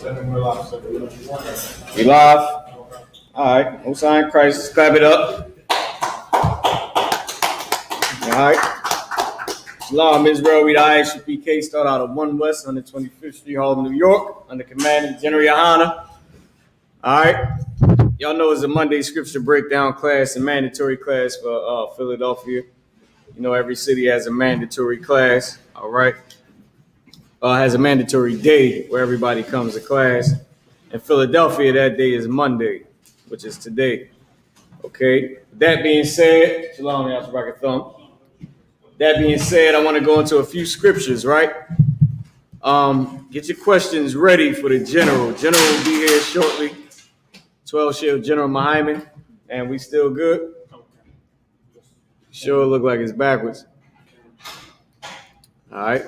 We live? All right. No sign Christ. Let's clap it up. All right. Shalom, Israel. We the I.S.U.P.K. Start out of 1 West on the 25th Street, Harlem, New York, under command of Gen.YAHANNA. All right. Y'all know it's a Monday scripture breakdown class, a mandatory class for Philadelphia. You know, every city has a mandatory class. All right. Has a mandatory day where everybody comes to class. In Philadelphia, that day is Monday, which is today. Okay. That being said, shalom, y'all, Shabbat thumb. That being said, I want to go into a few scriptures, right? Get your questions ready for the general. General will be here shortly. 12 Shield General Muhammad. And we still good? Sure look like it's backwards. All right.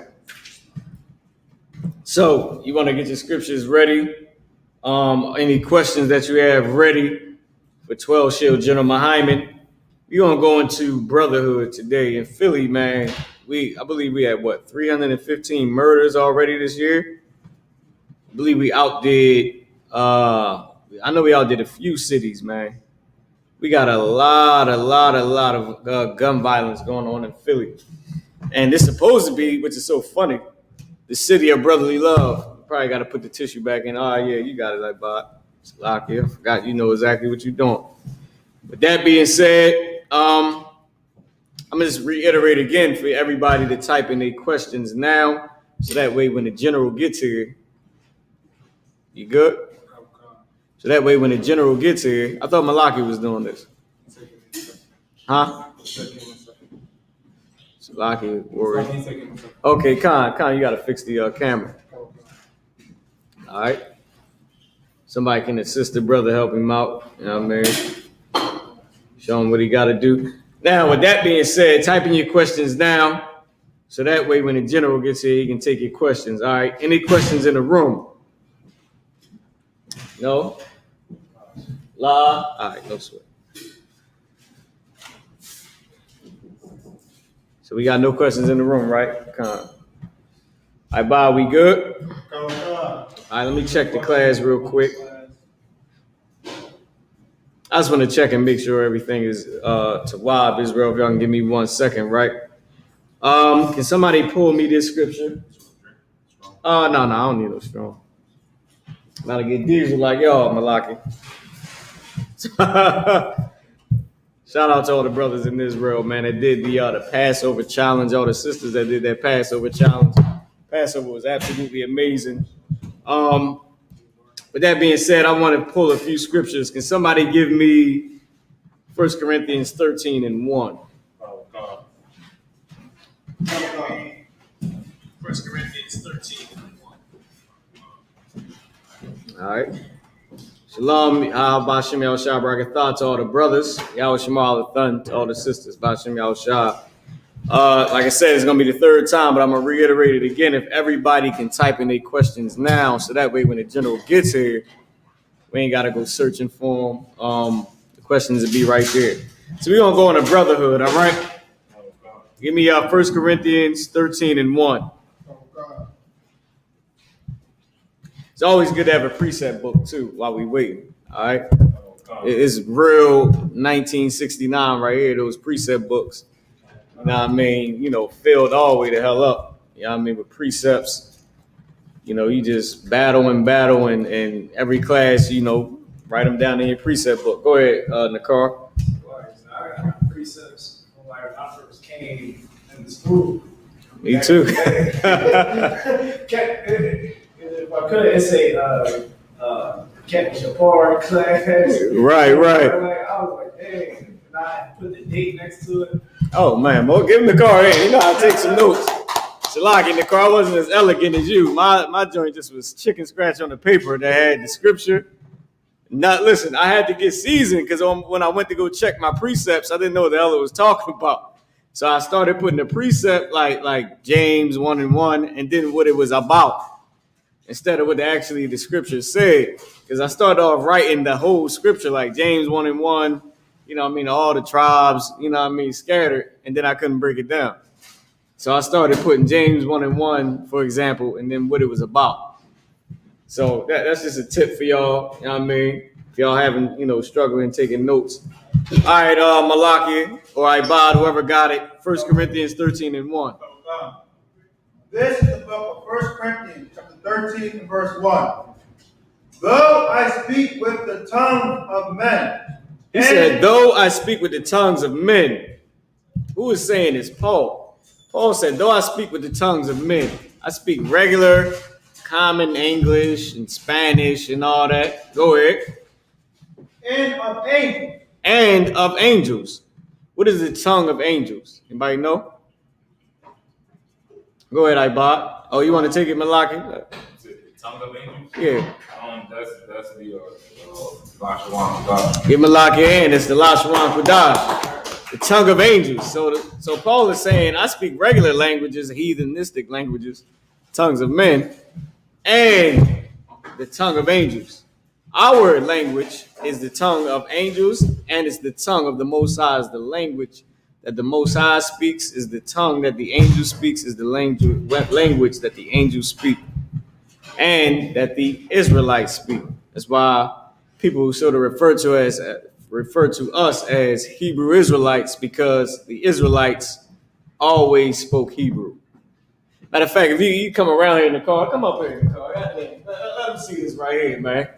So you want to get your scriptures ready. Any questions that you have ready for 12 Shield General Muhammad. We're going to go into brotherhood today in Philly, man. I believe we had, 315 murders already this year? I believe we outdid, I know we outdid a few cities, man. We got a lot of gun violence going on in Philly. And it's supposed to be, which is so funny, the city of brotherly love. You probably got to put the tissue back in. Oh, yeah, you got it, like, Bob. Lock here. Forgot you know exactly what you're doing. With that being said, I'm going to just reiterate again for everybody to type in their questions now. So that way when the general gets here, you good? So that way when the general gets here, I thought Malaki was doing this. Huh? Malaki worried. Okay, Khan, you got to fix the camera. All right. Somebody can assist the brother, help him out. You know what I mean? Show him what he got to do. Now, with that being said, type in your questions now. So that way when the general gets here, he can take your questions. All right. Any questions in the room? No? La? All right, no sweat. So we got no questions in the room, right? Come on. All right, Bob, we good? All right, let me check the class real quick. I just want to check and make sure everything is to Wab Israel. If y'all can give me 1 second, right? Can somebody pull me this scripture? No, I don't need no strong. Gotta get diesel like y'all, Malaki. Shout out to all the brothers in Israel, man, that did the Passover challenge, all the sisters that did that Passover challenge. Passover was absolutely amazing. With that being said, I want to pull a few scriptures. Can somebody give me 1 Corinthians 13 and 1? Oh, God. 1 Corinthians 13 and 1. All right. Shalom, Bashim Yahushua Barakatah to all the brothers. Yahushua Al-Thun to all the sisters. Bashim Yahushua. Like I said, it's going to be the third time, but I'm going to reiterate it again. If everybody can type in their questions now, so that way when the general gets here, we ain't got to go searching for them. The questions will be right there. So we're going to go into brotherhood, all right? Give me 1 Corinthians 13 and 1. It's always good to have a precept book, too, while we wait, all right? It's real 1969 right here, those precept books. You know what I mean? You know, filled all the way the hell up. You know what I mean? With precepts, you know, you just battle and every class, you know, write them down in your precept book. Go ahead, Nakar. I got precepts when I first came into school. Me too. If I could, it'd say Captain Shapar class. Right. I was like, dang, and I put the date next to it. Oh, man, Mo, give him the car in. You know how to take some notes. Shalak, in the car wasn't as elegant as you. My joint just was chicken scratch on the paper that had the scripture. Listen, I had to get seasoned because when I went to go check my precepts, I didn't know what the hell it was talking about. So I started putting the precept like James 1 and 1 and then what it was about instead of what actually the scripture said. Because I started off writing the whole scripture like James 1 and 1. You know what I mean? All the tribes, you know what I mean, scattered, and then I couldn't break it down. So I started putting James 1 and 1, for example, and then what it was about. So that's just a tip for y'all. You know what I mean? If y'all having, struggling taking notes. All right, Malachi or Ibad, whoever got it. 1 Corinthians 13:1. This is the book of 1 Corinthians, chapter 13, and verse 1. Though I speak with the tongue of men. He said, though I speak with the tongues of men. Who is saying this? Paul. Paul said, though I speak with the tongues of men. I speak regular, common English and Spanish and all that. Go ahead. And of angels. And of angels. What is the tongue of angels? Anybody know? Go ahead, Ibad. Oh, you want to take it, Malachi? The tongue of angels? Yeah. That's the Lashawan Kodash. Give Malachi a hand. It's the Lashawan Kodash. The tongue of angels. So Paul is saying, I speak regular languages, heathenistic languages, tongues of men, and the tongue of angels. Our language is the tongue of angels, and it's the tongue of the Most High. Is the language that the Most High speaks, is the tongue that the angel speaks, is the language that the angels speak, and that the Israelites speak. That's why people sort of refer to us as Hebrew Israelites, because the Israelites always spoke Hebrew. Matter of fact, if you come around here in the car, come up here in the car. Let me see this right here, man.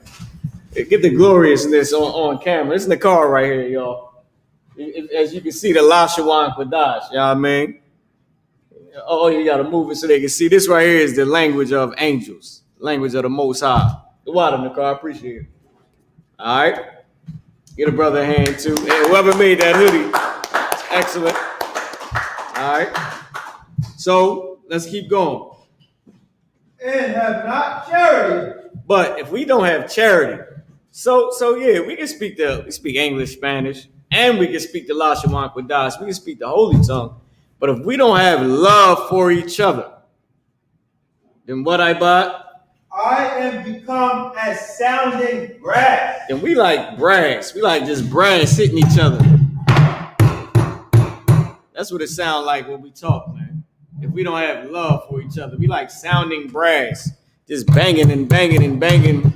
Get the gloriousness on camera. It's in the car right here, y'all. As you can see, the Lashawan Kodash, you know what I mean? Oh, you got to move it so they can see. This right here is the language of angels, language of the Most High. The water in the car, I appreciate it. All right? Get a brother a hand, too. And whoever made that hoodie, it's excellent. All right? So, let's keep going. And have not charity. But if we don't have charity, so yeah, we speak English, Spanish, and we can speak the Lashawan Kodash. We can speak the Holy Tongue. But if we don't have love for each other, then what, Ibad? I am become as sounding brass. Then we like brass. We like just brass hitting each other. That's what it sounds like when we talk, man. If we don't have love for each other, we like sounding brass. Just banging and banging and banging.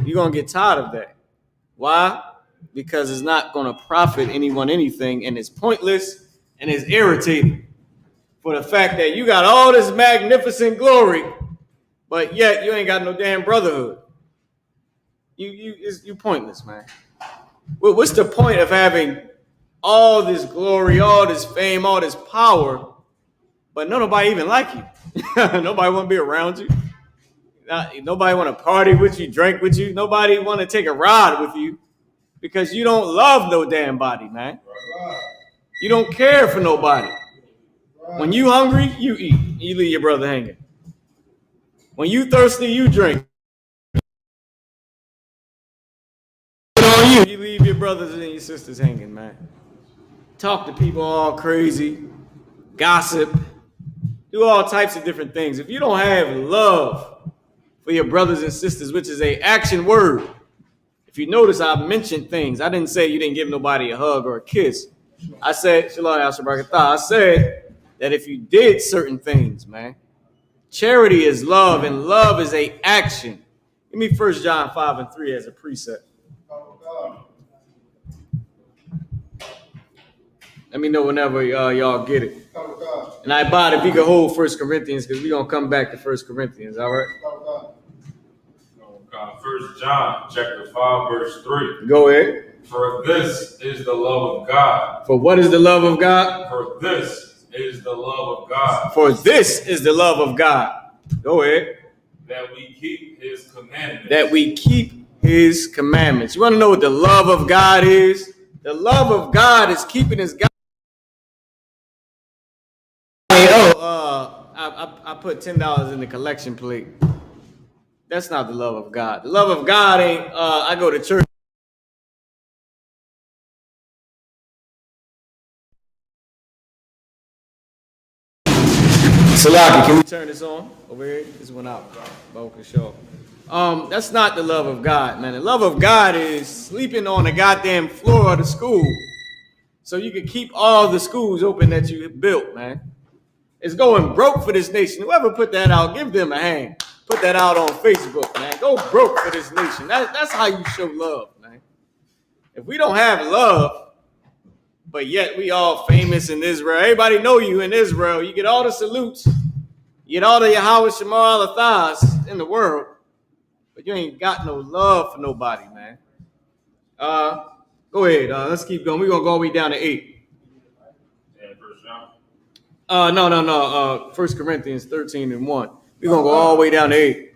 You're going to get tired of that. Why? Because it's not going to profit anyone anything, and it's pointless, and it's irritating for the fact that you got all this magnificent glory, but yet you ain't got no damn brotherhood. You pointless, man. What's the point of having all this glory, all this fame, all this power, but nobody even like you? Nobody want to be around you. Nobody want to party with you, drink with you. Nobody want to take a ride with you because you don't love no damn body, man. You don't care for nobody. When you hungry, you eat. You leave your brother hanging. When you thirsty, you drink. You leave your brothers and your sisters hanging, man. Talk to people all crazy, gossip, do all types of different things. If you don't have love for your brothers and sisters, which is an action word. If you notice, I mentioned things. I didn't say you didn't give nobody a hug or a kiss. I said, Shalom Yashabrakatah. I said that if you did certain things, man, charity is love, and love is a action. Give me 1 John 5:3 as a precept. Let me know whenever y'all get it. And I bought if you could hold 1 Corinthians, because we're going to come back to 1 Corinthians, all right? 1 John chapter 5, verse 3. Go ahead. For this is the love of God. For what is the love of God? For this is the love of God. For this is the love of God. Go ahead. That we keep his commandments. That we keep his commandments. You want to know what the love of God is? The love of God is keeping his God. I put $10 in the collection plate. That's not the love of God. The love of God ain't, I go to church. Salaki, can we turn this on over here? This went out. That's not the love of God, man. The love of God is sleeping on the goddamn floor of the school so you can keep all the schools open that you built, man. It's going broke for this nation. Whoever put that out, give them a hand. Put that out on Facebook, man. Go broke for this nation. That's how you show love, man. If we don't have love, but yet we all famous in Israel, everybody know you in Israel. You get all the salutes. You get all the Yahweh Shemar Alathas in the world, but you ain't got no love for nobody, man. Go ahead. Let's keep going. We're going to go all the way down to 8. And First John. No. 1 Corinthians 13 and 1. We're going to go all the way down to 8.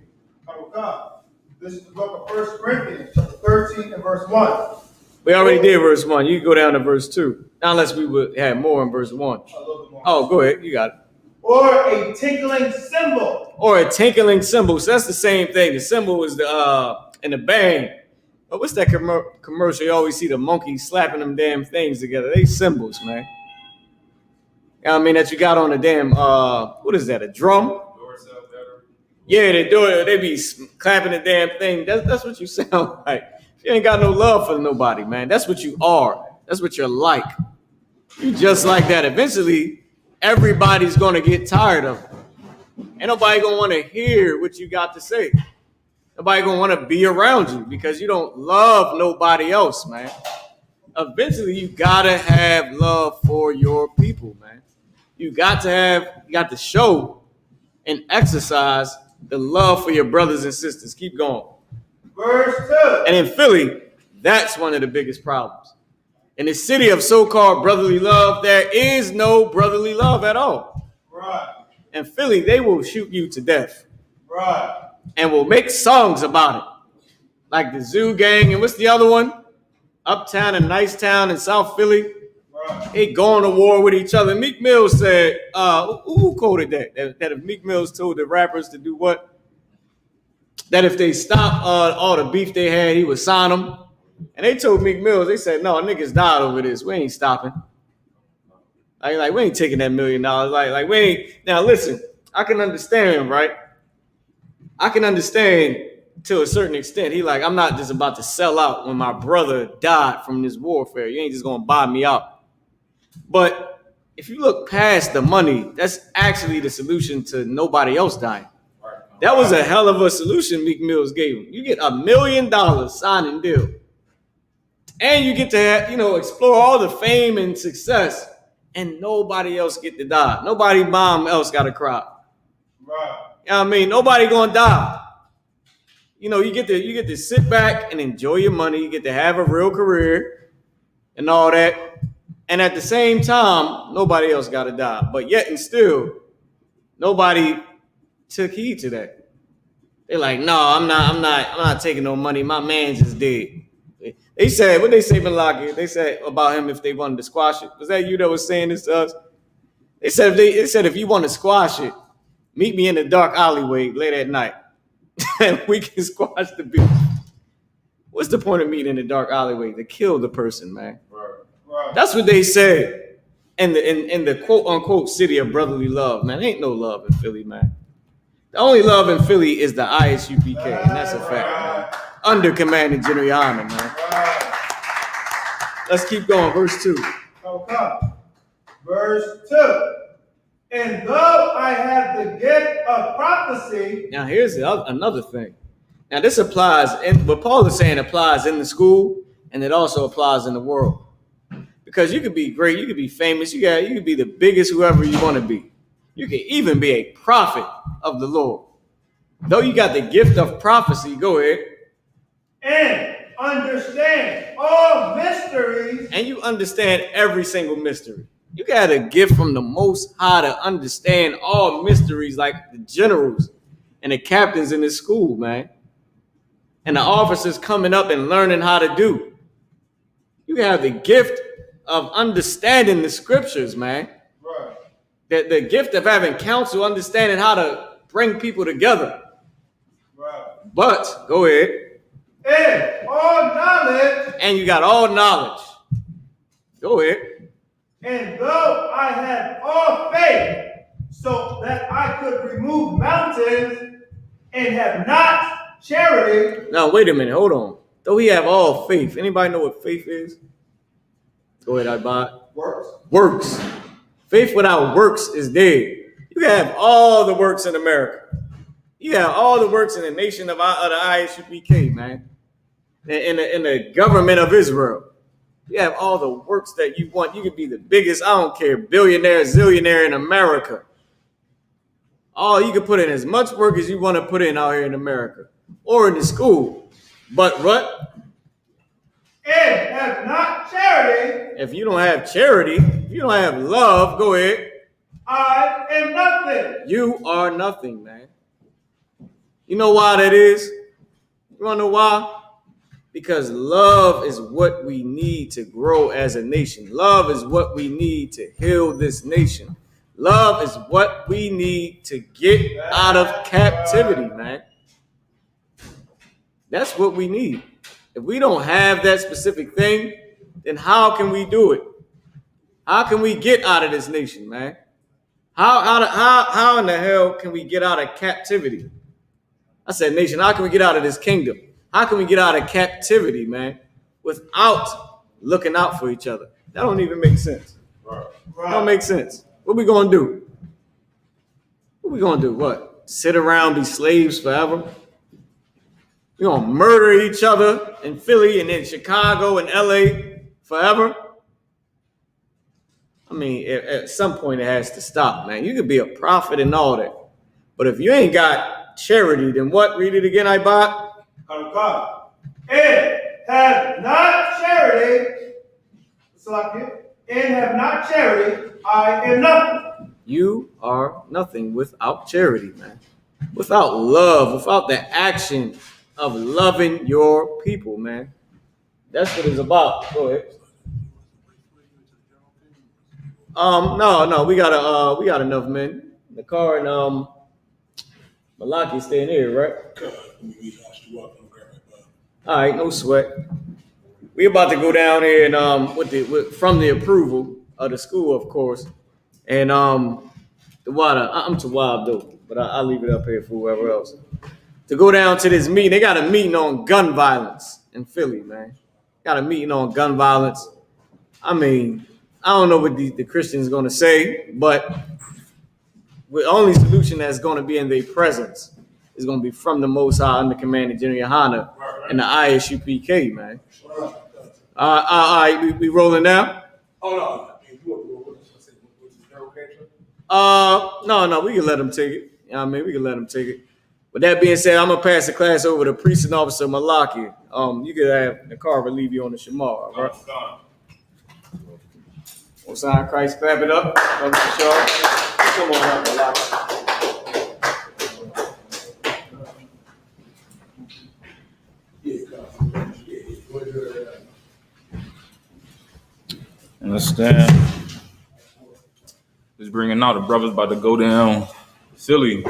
Oh God. This is the book of 1 Corinthians, chapter 13 and verse 1. We already did verse 1. You can go down to verse 2. Now, unless we would have more in verse 1. A little bit more. Oh, go ahead. You got it. Or a tinkling cymbal. Or a tinkling cymbal. So that's the same thing. The cymbal is the and the bang. But what's that commercial? You always see the monkeys slapping them damn things together. They cymbals, man. You know what I mean? That you got on a damn what is that? A drum? Yeah, they do it. They be clapping the damn thing. That's what you sound like. You ain't got no love for nobody, man. That's what you are. That's what you're like. You just like that. Eventually, everybody's gonna get tired of it. Ain't nobody gonna want to hear what you got to say. Nobody gonna want to be around you because you don't love nobody else, man. Eventually, you gotta have love for your people, man. You got to show and exercise the love for your brothers and sisters. Keep going. Verse 2. And in Philly, that's one of the biggest problems. In the city of so-called brotherly love, there is no brotherly love at all. Right. In Philly, they will shoot you to death. Right. And will make songs about it. Like the Zoo Gang, and what's the other one? Uptown and Nicetown in South Philly. Right. They going to war with each other. Meek Mill said, who quoted that? That if Meek Mills told the rappers to do what? That if they stop all the beef they had, he would sign them. And they told Meek Mills, they said, no, niggas died over this. We ain't stopping. Like we ain't taking that $1 million. Like we ain't. Now listen, I can understand, right? I can understand to a certain extent. He like, I'm not just about to sell out when my brother died from this warfare. You ain't just gonna buy me out. But if you look past the money, that's actually the solution to nobody else dying. That was a hell of a solution Meek Mills gave him. You get $1 million signing deal. And you get to explore all the fame and success, and nobody else get to die. Nobody mom else got to cry. Right. You know what I mean? Nobody gonna die. You get to sit back and enjoy your money. You get to have a real career and all that. And at the same time, nobody else got to die. But yet and still, nobody took heed to that. They're like, no, I'm not taking no money. My man's just dead. They said, what they say, Malaki? They said about him if they wanted to squash it. Was that you that was saying this to us? They said if you want to squash it, meet me in the dark alleyway late at night, and we can squash the beef. What's the point of meeting in the dark alleyway? To kill the person, man. Right. That's what they said in the quote unquote city of brotherly love, man. Ain't no love in Philly, man. The only love in Philly is the I.S.U.P.K, and that's a fact, man. Under Commanding GEN.YAHANNA, man. Right. Let's keep going. Verse 2. Okay. Verse 2. And though I have the gift of prophecy. Now here's another thing. Now this applies, what Paul is saying applies in the school, and it also applies in the world. Because you could be great, you could be famous, you could be the biggest whoever you want to be. You could even be a prophet of the Lord. Though you got the gift of prophecy, go ahead. And understand all mysteries. And you understand every single mystery. You got a gift from the Most High to understand all mysteries like the generals and the captains in this school, man. And the officers coming up and learning how to do. You have the gift of understanding the scriptures, man. Right. The gift of having counsel, understanding how to bring people together. Right. But, go ahead. And all knowledge. And you got all knowledge. Go ahead. And though I had all faith, so that I could remove mountains, and have not charity. Now, wait a minute. Hold on. Though we have all faith. Anybody know what faith is? Go ahead, Ibad. Works. Faith without works is dead. You can have all the works in America. You have all the works in the nation of the I.S.U.P.K, man. In the government of Israel. You have all the works that you want. You could be the biggest, I don't care, billionaire, zillionaire in America. You can put in as much work as you want to put in out here in America or in the school. But what? And have not charity. If you don't have charity, if you don't have love, go ahead. I am nothing. You are nothing, man. You know why that is? You want to know why? Because love is what we need to grow as a nation. Love is what we need to heal this nation. Love is what we need to get out of captivity, man. That's what we need. If we don't have that specific thing, then how can we do it? How can we get out of this nation, man? How in the hell can we get out of captivity? I said, nation, how can we get out of this kingdom? How can we get out of captivity, man, without looking out for each other? That don't even make sense. That don't make sense. What we gonna do? What we gonna do? What? Sit around, be slaves forever? We gonna murder each other in Philly and in Chicago and LA forever? I mean, at some point it has to stop, man. You could be a prophet and all that, but if you ain't got charity, then what? Read it again, I bought. And have not charity, and have not charity, I am nothing. You are nothing without charity, man. Without love, without the action of loving your people, man. That's what it's about. Go ahead. No, we got enough men. The car and Malaki staying here, right? All right, no sweat. We about to go down here and from the approval of the school, of course, and the water. I'm Tawab though, but I'll leave it up here for whoever else to go down to this meeting. They got a meeting on gun violence in Philly, man. Got a meeting on gun violence. I mean, I don't know what the Christians going to say, but the only solution that's going to be in their presence is going to be from the Most High under command of GEN.YAHANNA and the I.S.U.P.K, man. All right, we rolling now? Oh, no. No, we can let them take it. You know what I mean? We can let them take it. With that being said, I'm going to pass the class over to Priest and Officer Malaki. You could have the car relieve you on the Shamar, all right? Sign Christ, clap it up. Come on up, Malaki. Understand? Just bringing out the brothers about to go down Philly,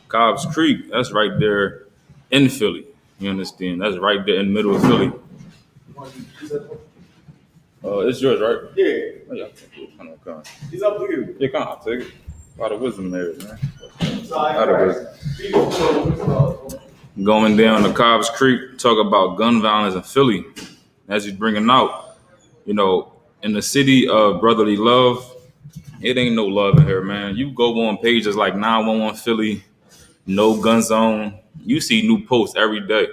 Cobb's Creek. That's right there in Philly. You understand? That's right there in the middle of Philly. It's yours, right? Yeah. Oh, yeah. It's up to you. Yeah, come on, take it. A lot of wisdom there, man. Going down to Cobb's Creek, talk about gun violence in Philly. As he's bringing out, you know, in the city of brotherly love, it ain't no love in here, man. You go on pages like 911 Philly, no gun zone. You see new posts every day.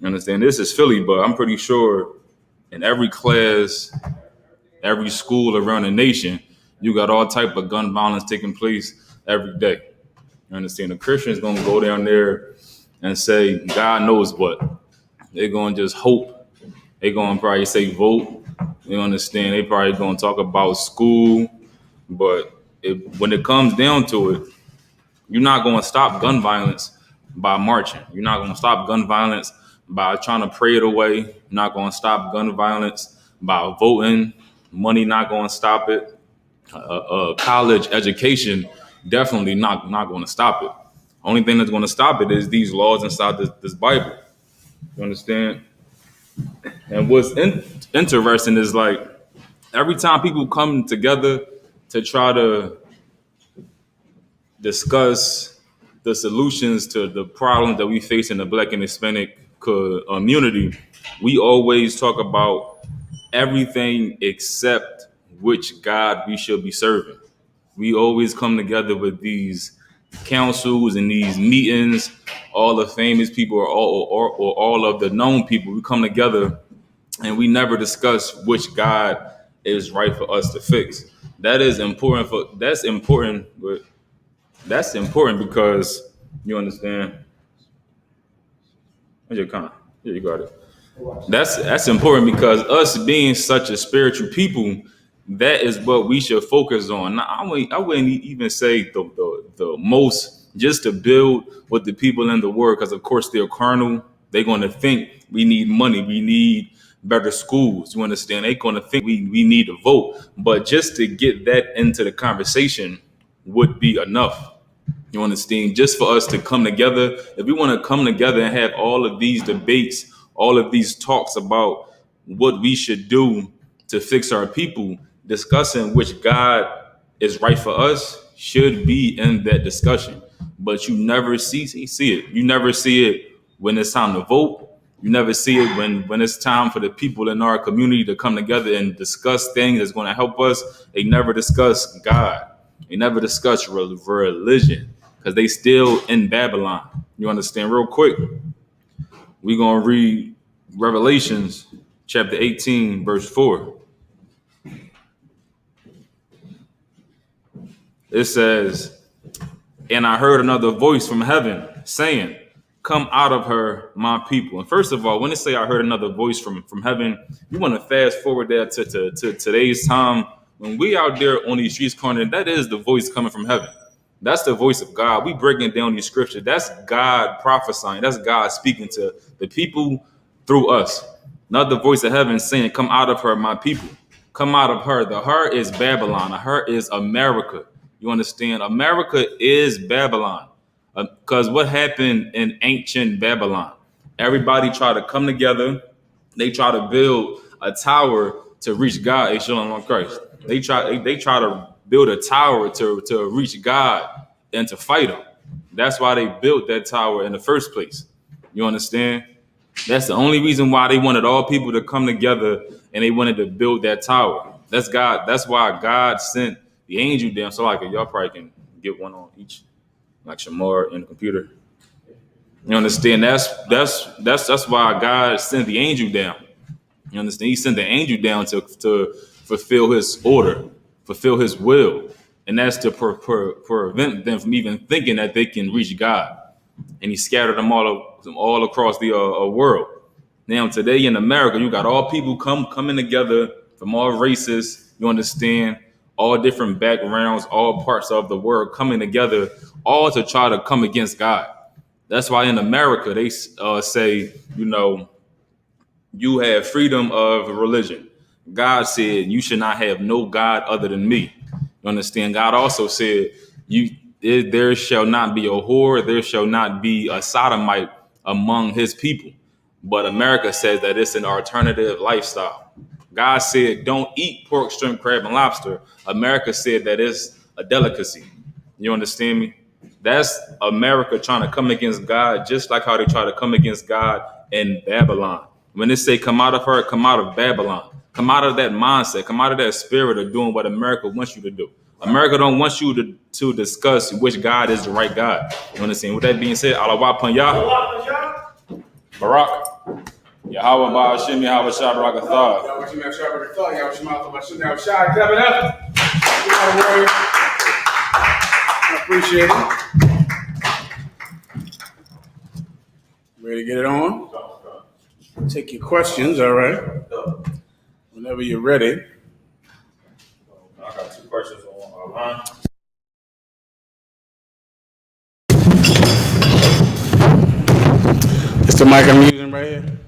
You understand? This is Philly, but I'm pretty sure in every class, every school around the nation, you got all type of gun violence taking place every day. You understand? The Christians gonna go down there and say, God knows what. They're gonna just hope. They're gonna probably say vote. You understand? They probably gonna talk about school. But when it comes down to it, you're not gonna stop gun violence by marching. You're not gonna stop gun violence by trying to pray it away. You're not gonna stop gun violence by voting. Money not gonna stop it. College education definitely not going to stop it. Only thing that's going to stop it is these laws inside this Bible. You understand? And what's interesting is like every time people come together to try to discuss the solutions to the problems that we face in the Black and Hispanic community, we always talk about everything except which God we should be serving. We always come together with these councils and these meetings, all the famous people or all of the known people, we come together and we never discuss which God is right for us to fix. That's important, but that's important because you understand. Where's your comment? Yeah, you got it. That's important because us being such a spiritual people, that is what we should focus on. Now, I wouldn't even say the most, just to build with the people in the world, because of course they're carnal. They're going to think we need money, we need better schools. You understand? They're going to think we need to vote. But just to get that into the conversation would be enough. You understand? Just for us to come together, if we want to come together and have all of these debates, all of these talks about what we should do to fix our people, discussing which God is right for us should be in that discussion. But you never see it. You never see it when it's time to vote. You never see it when it's time for the people in our community to come together and discuss things that's going to help us. They never discuss God. They never discuss religion because they still in Babylon. You understand? Real quick, we're going to read Revelations chapter 18, verse 4. It says, "And I heard another voice from heaven saying, 'Come out of her, my people.'" And first of all, when they say I heard another voice from heaven, you want to fast forward there to today's time. When we out there on these streets cornering, that is the voice coming from heaven. That's the voice of God. We breaking down these scriptures. That's God prophesying. That's God speaking to the people through us. Not the voice of heaven saying, "Come out of her, my people." Come out of her. The her is Babylon. The her is America. You understand? America is Babylon. Because what happened in ancient Babylon? Everybody tried to come together. They try to build a tower to reach God. On Christ. They try to build a tower to reach God and to fight him. That's why they built that tower in the first place. You understand? That's the only reason why they wanted all people to come together and they wanted to build that tower. That's God. That's why God sent the angel down. So like y'all probably can get one on each, like Shamar in the computer. You understand? That's why God sent the angel down. You understand? He sent the angel down to fulfill his order, fulfill his will. And that's to prevent them from even thinking that they can reach God. And he scattered them all across the world. Now today in America, you got all people coming together from all races. You understand, all different backgrounds, all parts of the world coming together, all to try to come against God. That's why in America they say, you have freedom of religion. God said you should not have no God other than me. You understand? God also said there shall not be a whore, there shall not be a sodomite among his people. But America says that it's an alternative lifestyle. God said don't eat pork, shrimp, crab, and lobster. America said that it's a delicacy. You understand me? That's America trying to come against God, just like how they try to come against God in Babylon. When they say come out of her, come out of Babylon, come out of that mindset, come out of that spirit of doing what America wants you to do. America don't want you to discuss which God is the right God. You understand? With that being said, Allah Panya, Barak, Yahweh Ba'ashim, Yahweh Shabrakatah. Y'all watching that sharp at the thought. Y'all watching my thought. Shouldn't have shot. Clap it up. Warrior. I appreciate it. Ready to get it on? Take your questions, all right? Whenever you're ready. I got 2 questions online. It's the mic I'm using right here.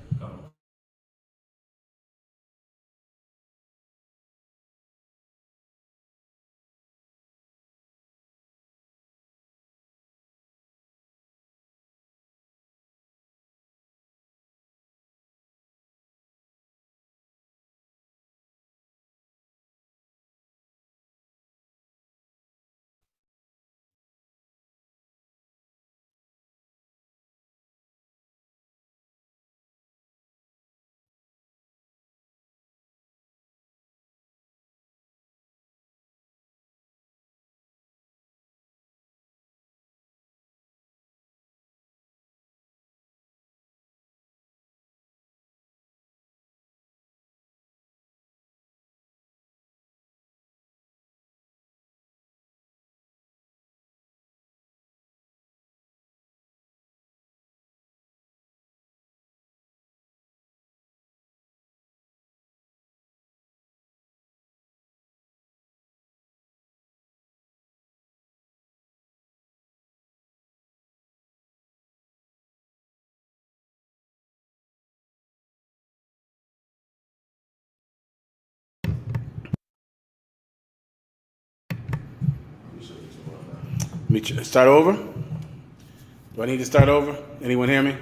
Start over. Do I need to start over? Anyone hear me?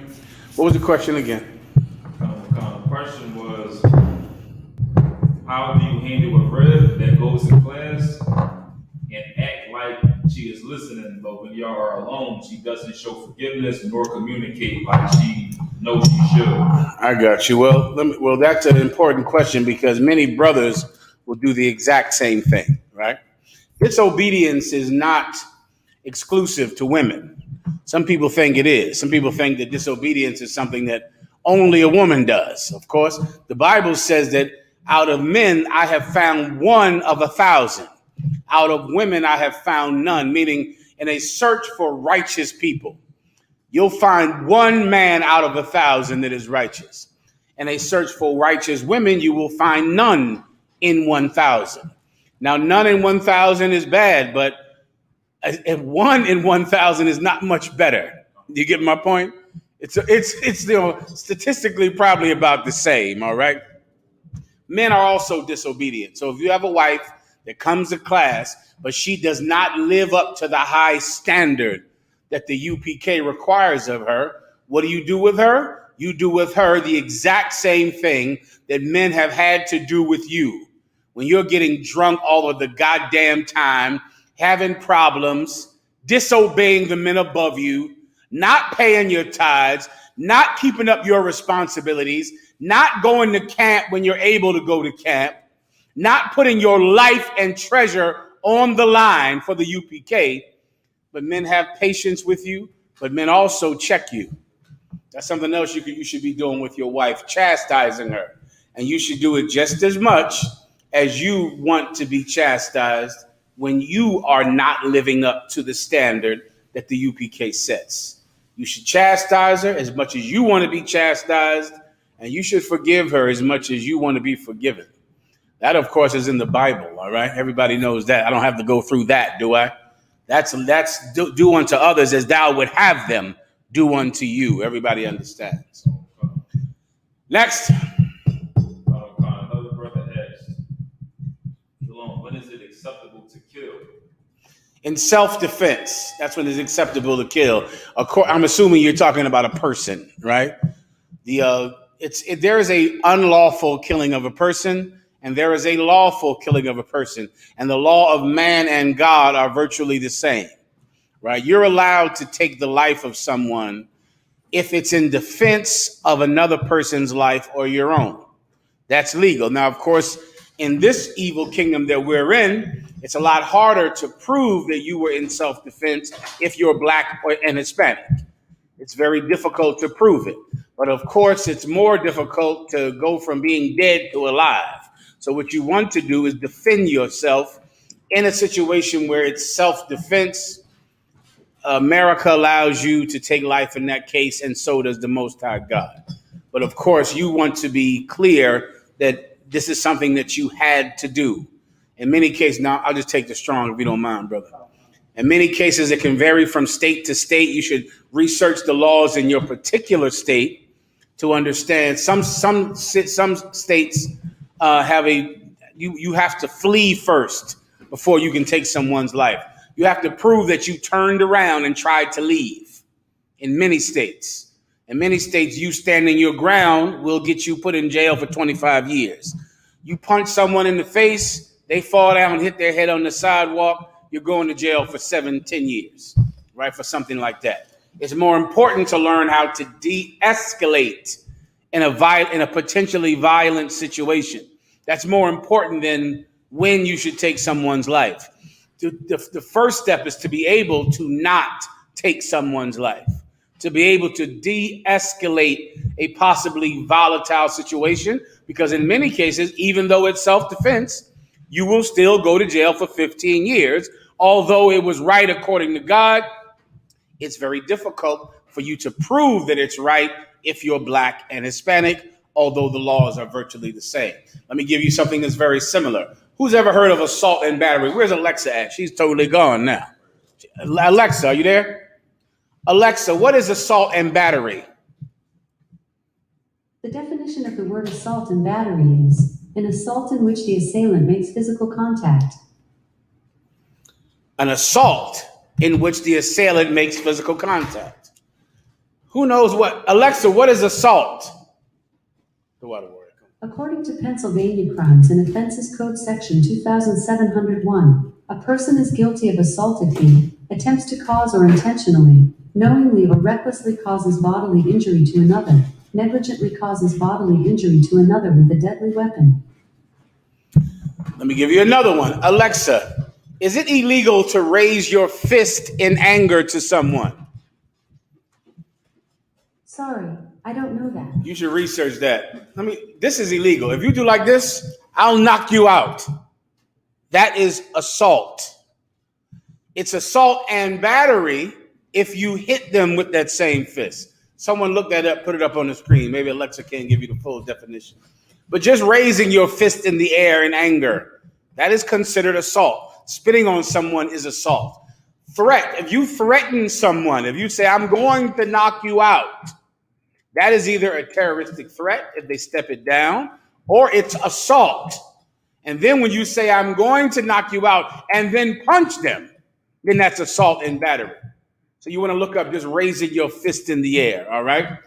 What was the question again? The question was, how do you handle a Rev that goes to class and act like she is listening, but when y'all are alone, she doesn't show forgiveness nor communicate like she knows she should? I got you. Well, that's an important question because many brothers will do the exact same thing, right? Disobedience is not exclusive to women. Some people think it is. Some people think that disobedience is something that only a woman does. Of course, the Bible says that out of men, I have found one of 1,000. Out of women, I have found none, meaning in a search for righteous people, you'll find one man out of 1,000 that is righteous. In a search for righteous women, you will find none in 1,000. Now, none in 1,000 is bad, but if 1 in 1,000 is not much better. You get my point? It's statistically probably about the same. All right. Men are also disobedient. So if you have a wife that comes to class, but she does not live up to the high standard that the UPK requires of her, what do you do with her? You do with her the exact same thing that men have had to do with you. When you're getting drunk all of the goddamn time, having problems, disobeying the men above you, not paying your tithes, not keeping up your responsibilities, not going to camp when you're able to go to camp, not putting your life and treasure on the line for the UPK, but men have patience with you, but men also check you. That's something else you should be doing with your wife, chastising her. And you should do it just as much as you want to be chastised when you are not living up to the standard that the UPK sets. You should chastise her as much as you want to be chastised, and you should forgive her as much as you want to be forgiven. That, of course, is in the Bible, all right? Everybody knows that. I don't have to go through that, do I? That's do unto others as thou would have them do unto you. Everybody understands. Next. Another brother asked, when is it acceptable to kill? In self-defense, that's when it's acceptable to kill. I'm assuming you're talking about a person, right? There is a unlawful killing of a person, and there is a lawful killing of a person. And the law of man and God are virtually the same, right? You're allowed to take the life of someone if it's in defense of another person's life or your own. That's legal. Now, of course, in this evil kingdom that we're in, it's a lot harder to prove that you were in self-defense if you're black and Hispanic. It's very difficult to prove it. But of course, it's more difficult to go from being dead to alive. So what you want to do is defend yourself in a situation where it's self-defense. America allows you to take life in that case, and so does the Most High God. But of course, you want to be clear that this is something that you had to do. In many cases, now I'll just take the strong if you don't mind, brother. In many cases, it can vary from state to state. You should research the laws in your particular state to understand. Some states you have to flee first before you can take someone's life. You have to prove that you turned around and tried to leave. In many states, you standing your ground will get you put in jail for 25 years. You punch someone in the face, they fall down and hit their head on the sidewalk, you're going to jail for 7-10 years, right? For something like that. It's more important to learn how to de-escalate in a potentially violent situation. That's more important than when you should take someone's life. The first step is to be able to not take someone's life, to be able to de-escalate a possibly volatile situation, because in many cases, even though it's self-defense, you will still go to jail for 15 years. Although it was right according to God, it's very difficult for you to prove that it's right if you're black and Hispanic, although the laws are virtually the same. Let me give you something that's very similar. Who's ever heard of assault and battery? Where's Alexa at? She's totally gone now. Alexa, are you there? Alexa, what is assault and battery? The definition of the word assault and battery is an assault in which the assailant makes physical contact. An assault in which the assailant makes physical contact. Who knows what? Alexa, what is assault? The water warrior. According to Pennsylvania Crimes and Offenses Code Section 2701, a person is guilty of assault if he attempts to cause or intentionally, knowingly or recklessly causes bodily injury to another, negligently causes bodily injury to another with a deadly weapon. Let me give you another one. Alexa, is it illegal to raise your fist in anger to someone? Sorry, I don't know that. You should research that. This is illegal. If you do like this, I'll knock you out. That is assault. It's assault and battery if you hit them with that same fist. Someone look that up, put it up on the screen. Maybe Alexa can't give you the full definition. But just raising your fist in the air in anger, that is considered assault. Spitting on someone is assault. Threat, if you threaten someone, if you say, I'm going to knock you out, that is either a terroristic threat if they step it down, or it's assault. And then when you say, I'm going to knock you out, and then punch them, then that's assault and battery. So you want to look up just raising your fist in the air, all right?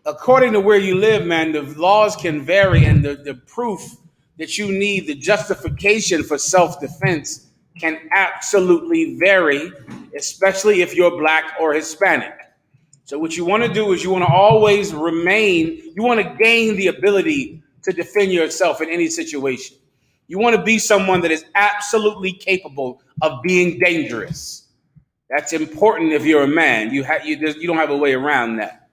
According to where you live, man, the laws can vary, and the proof that you need, the justification for self-defense can absolutely vary, especially if you're Black or Hispanic. So what you want to do is you want to always you want to gain the ability to defend yourself in any situation. You want to be someone that is absolutely capable of being dangerous. That's important if you're a man. You don't have a way around that.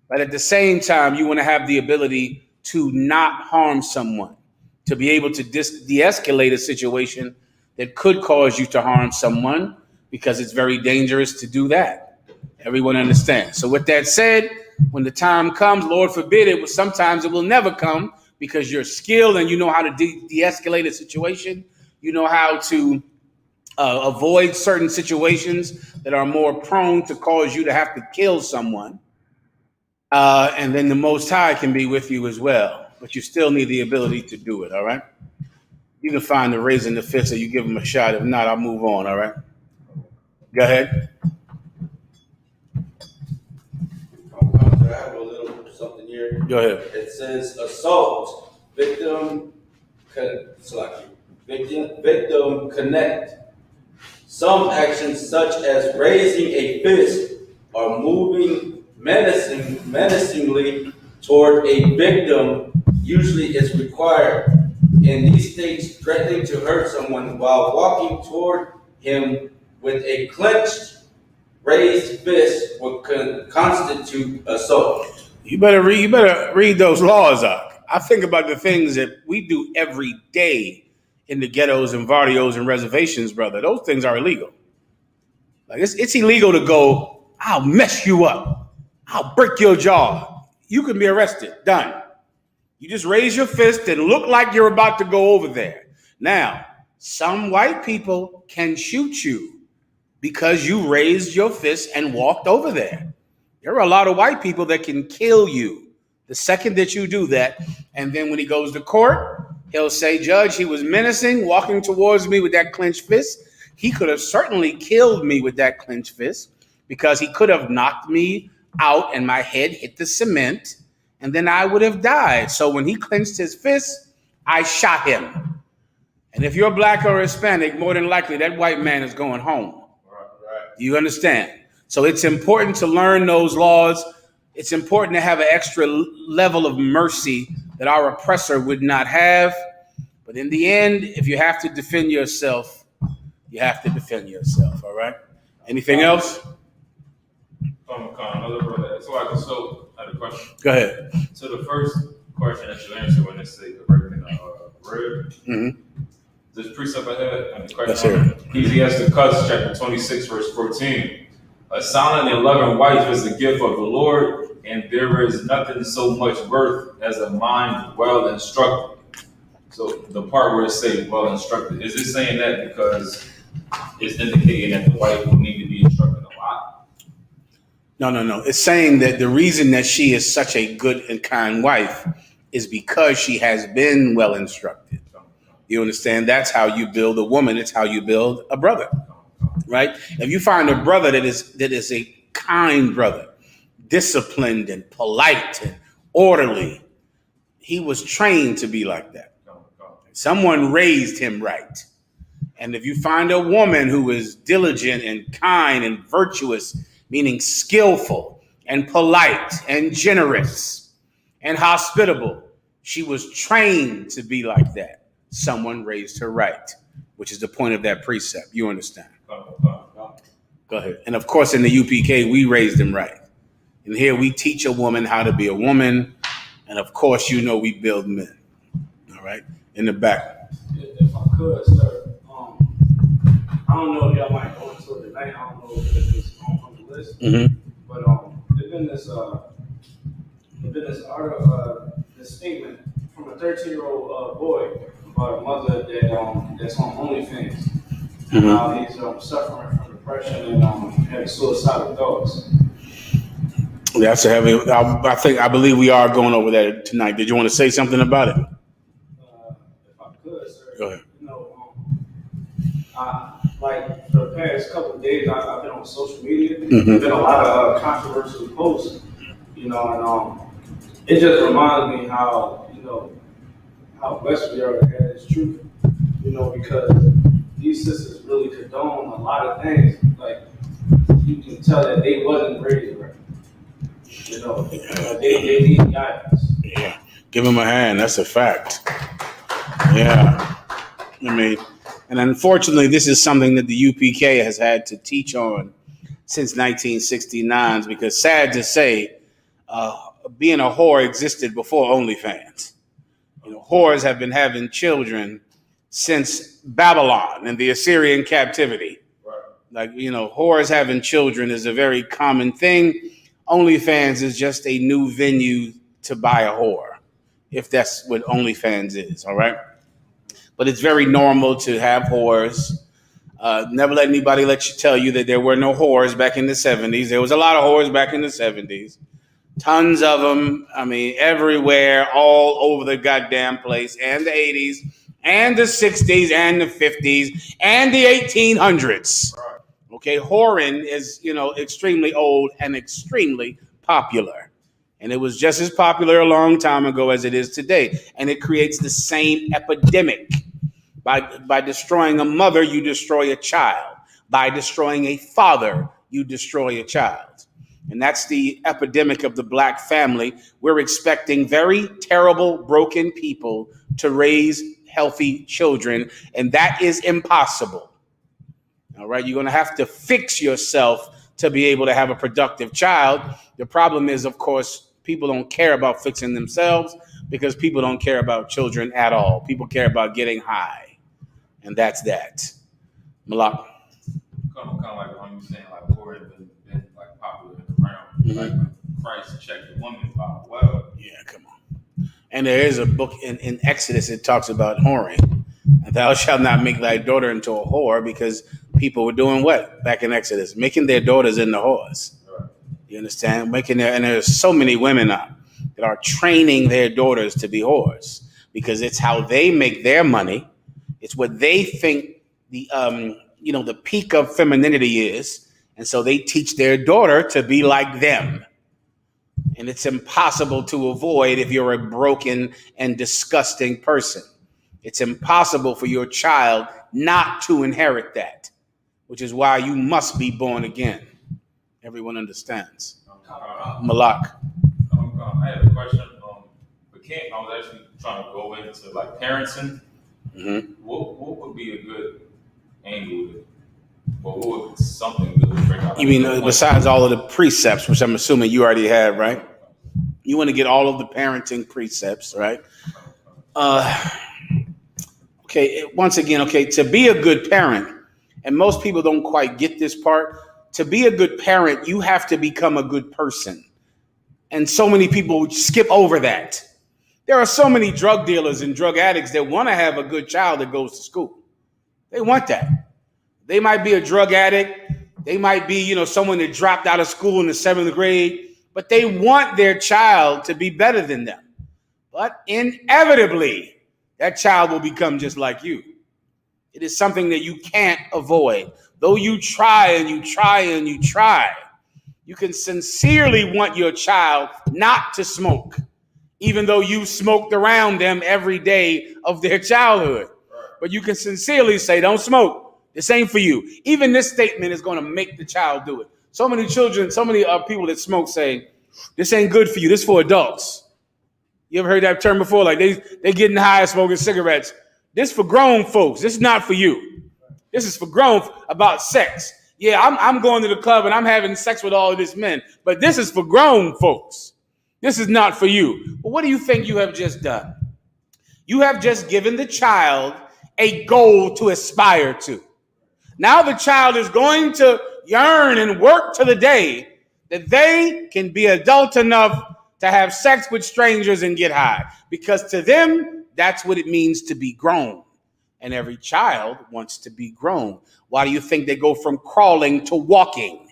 But at the same time, you want to have the ability to not harm someone, to be able to de-escalate a situation that could cause you to harm someone, because it's very dangerous to do that. Everyone understands. So with that said, when the time comes, Lord forbid it, sometimes it will never come, because you're skilled and you know how to de-escalate a situation. You know how to avoid certain situations that are more prone to cause you to have to kill someone. And then the Most High can be with you as well. But you still need the ability to do it, all right? You can find the raising the fist, so you give them a shot. If not, I'll move on, all right? Go ahead. I have a little something here. Go ahead. It says assault, victim connect. Some actions such as raising a fist or moving menacingly toward a victim usually is required. In these states, threatening to hurt someone while walking toward him with a clenched raised fist would constitute assault. You better read those laws up. I think about the things that we do every day in the ghettos and barrios and reservations, brother. Those things are illegal. Like it's illegal to go, I'll mess you up. I'll break your jaw. You can be arrested. Done. You just raise your fist and look like you're about to go over there. Now, some white people can shoot you because you raised your fist and walked over there. There are a lot of white people that can kill you the second that you do that. And then when he goes to court, he'll say, Judge, he was menacing, walking towards me with that clenched fist. He could have certainly killed me with that clenched fist, because he could have knocked me out and my head hit the cement, and then I would have died. So when he clenched his fist, I shot him. And if you're Black or Hispanic, more than likely that white man is going home. Right. You understand? So it's important to learn those laws. It's important to have an extra level of mercy that our oppressor would not have. But in the end, if you have to defend yourself, you have to defend yourself. All right? Anything else? Another brother. So I had a question. Go ahead. So the first question that you answered when they say the breaking bread, this precept I had, and the question, Ecclesiastes chapter 26, verse 14. A sound and a loving wife is the gift of the Lord, and there is nothing so much worth as a mind well instructed. So the part where it says well instructed, is it saying that because it's indicating that the wife will need to be instructed a lot? No. It's saying that the reason that she is such a good and kind wife is because she has been well instructed. You understand? That's how you build a woman. It's how you build a brother. right? If you find a brother that is a kind brother, disciplined and polite and orderly, he was trained to be like that. Someone raised him right. And if you find a woman who is diligent and kind and virtuous, meaning skillful and polite and generous and hospitable, she was trained to be like that. Someone raised her right, which is the point of that precept. You understand? Go ahead. And of course, in the UPK, we raised them right. And here we teach a woman how to be a woman. And of course, we build men. All right? In the back. If I could, sir. I don't know if y'all might go into it tonight. I don't know if it's on the list. Mm-hmm. But there's been this article, this statement from a 13-year-old boy about a mother that's on OnlyFans. Mm-hmm. How he's suffering from depression and having suicidal thoughts. That's a heavy. I believe we are going over that tonight. Did you want to say something about it? If I could, sir. Go ahead. Like for the past couple of days, I've been on social media. Mm-hmm. There's been a lot of controversial posts, and it just reminds me how how blessed we are to have this truth, because these sisters really condone a lot of things. Like you can tell that they wasn't raised right. They need guidance. Yeah, give him a hand. That's a fact. Yeah, and unfortunately, this is something that the UPK has had to teach on since 1969. Because sad to say, being a whore existed before OnlyFans. Whores have been having children since Babylon and the Assyrian captivity. Right. Like, whores having children is a very common thing. OnlyFans is just a new venue to buy a whore, if that's what OnlyFans is, all right? But it's very normal to have whores. Never let anybody tell you that there were no whores back in the 70s. There was a lot of whores back in the 70s. Tons of them, everywhere, all over the goddamn place, and the 80s, and the 60s, and the 50s, and the 1800s. Okay, whoring is, extremely old and extremely popular. And it was just as popular a long time ago as it is today. And it creates the same epidemic. By destroying a mother, you destroy a child. By destroying a father, you destroy a child. And that's the epidemic of the black family. We're expecting very terrible, broken people to raise healthy children, and that is impossible. All right, you're going to have to fix yourself to be able to have a productive child. The problem is, of course, people don't care about fixing themselves because people don't care about children at all. People care about getting high, and that's that. Malak. Kind of like when you saying like whore has been like popular around. Mm-hmm. Like when Christ checked the woman about well. Yeah, come on. And there is a book in Exodus that talks about whoring. And thou shalt not make thy daughter into a whore, because people were doing what back in Exodus? Making their daughters into whores. Right. You understand? And there's so many women that are training their daughters to be whores because it's how they make their money. It's what they think the peak of femininity is. And so they teach their daughter to be like them. And it's impossible to avoid if you're a broken and disgusting person. It's impossible for your child not to inherit that, which is why you must be born again. Everyone understands. Malak. I had a question. For Kent, I was actually trying to go into like parenting. Mm-hmm. What would be a good angle? Or what would something good to bring out? You mean besides all of the precepts, which I'm assuming you already have, right? You want to get all of the parenting precepts, right? Okay, once again, to be a good parent, and most people don't quite get this part, to be a good parent, you have to become a good person. And so many people skip over that. There are so many drug dealers and drug addicts that want to have a good child that goes to school. They want that. They might be a drug addict. They might be, someone that dropped out of school in the 7th grade, but they want their child to be better than them. But inevitably, that child will become just like you. It is something that you can't avoid. though you try and you try and you try, you can sincerely want your child not to smoke, even though you smoked around them every day of their childhood. But you can sincerely say, don't smoke. This ain't for you. Even this statement is going to make the child do it. So many children, so many people that smoke say, this ain't good for you. This is for adults. You ever heard that term before? Like they getting high smoking cigarettes. This for grown folks. This is not for you. This is for grown about sex. Yeah, I'm going to the club and I'm having sex with all of these men, but this is for grown folks. This is not for you. But what do you think you have just done? You have just given the child a goal to aspire to. Now the child is going to yearn and work to the day that they can be adult enough to have sex with strangers and get high. Because to them, that's what it means to be grown. And every child wants to be grown. Why do you think they go from crawling to walking?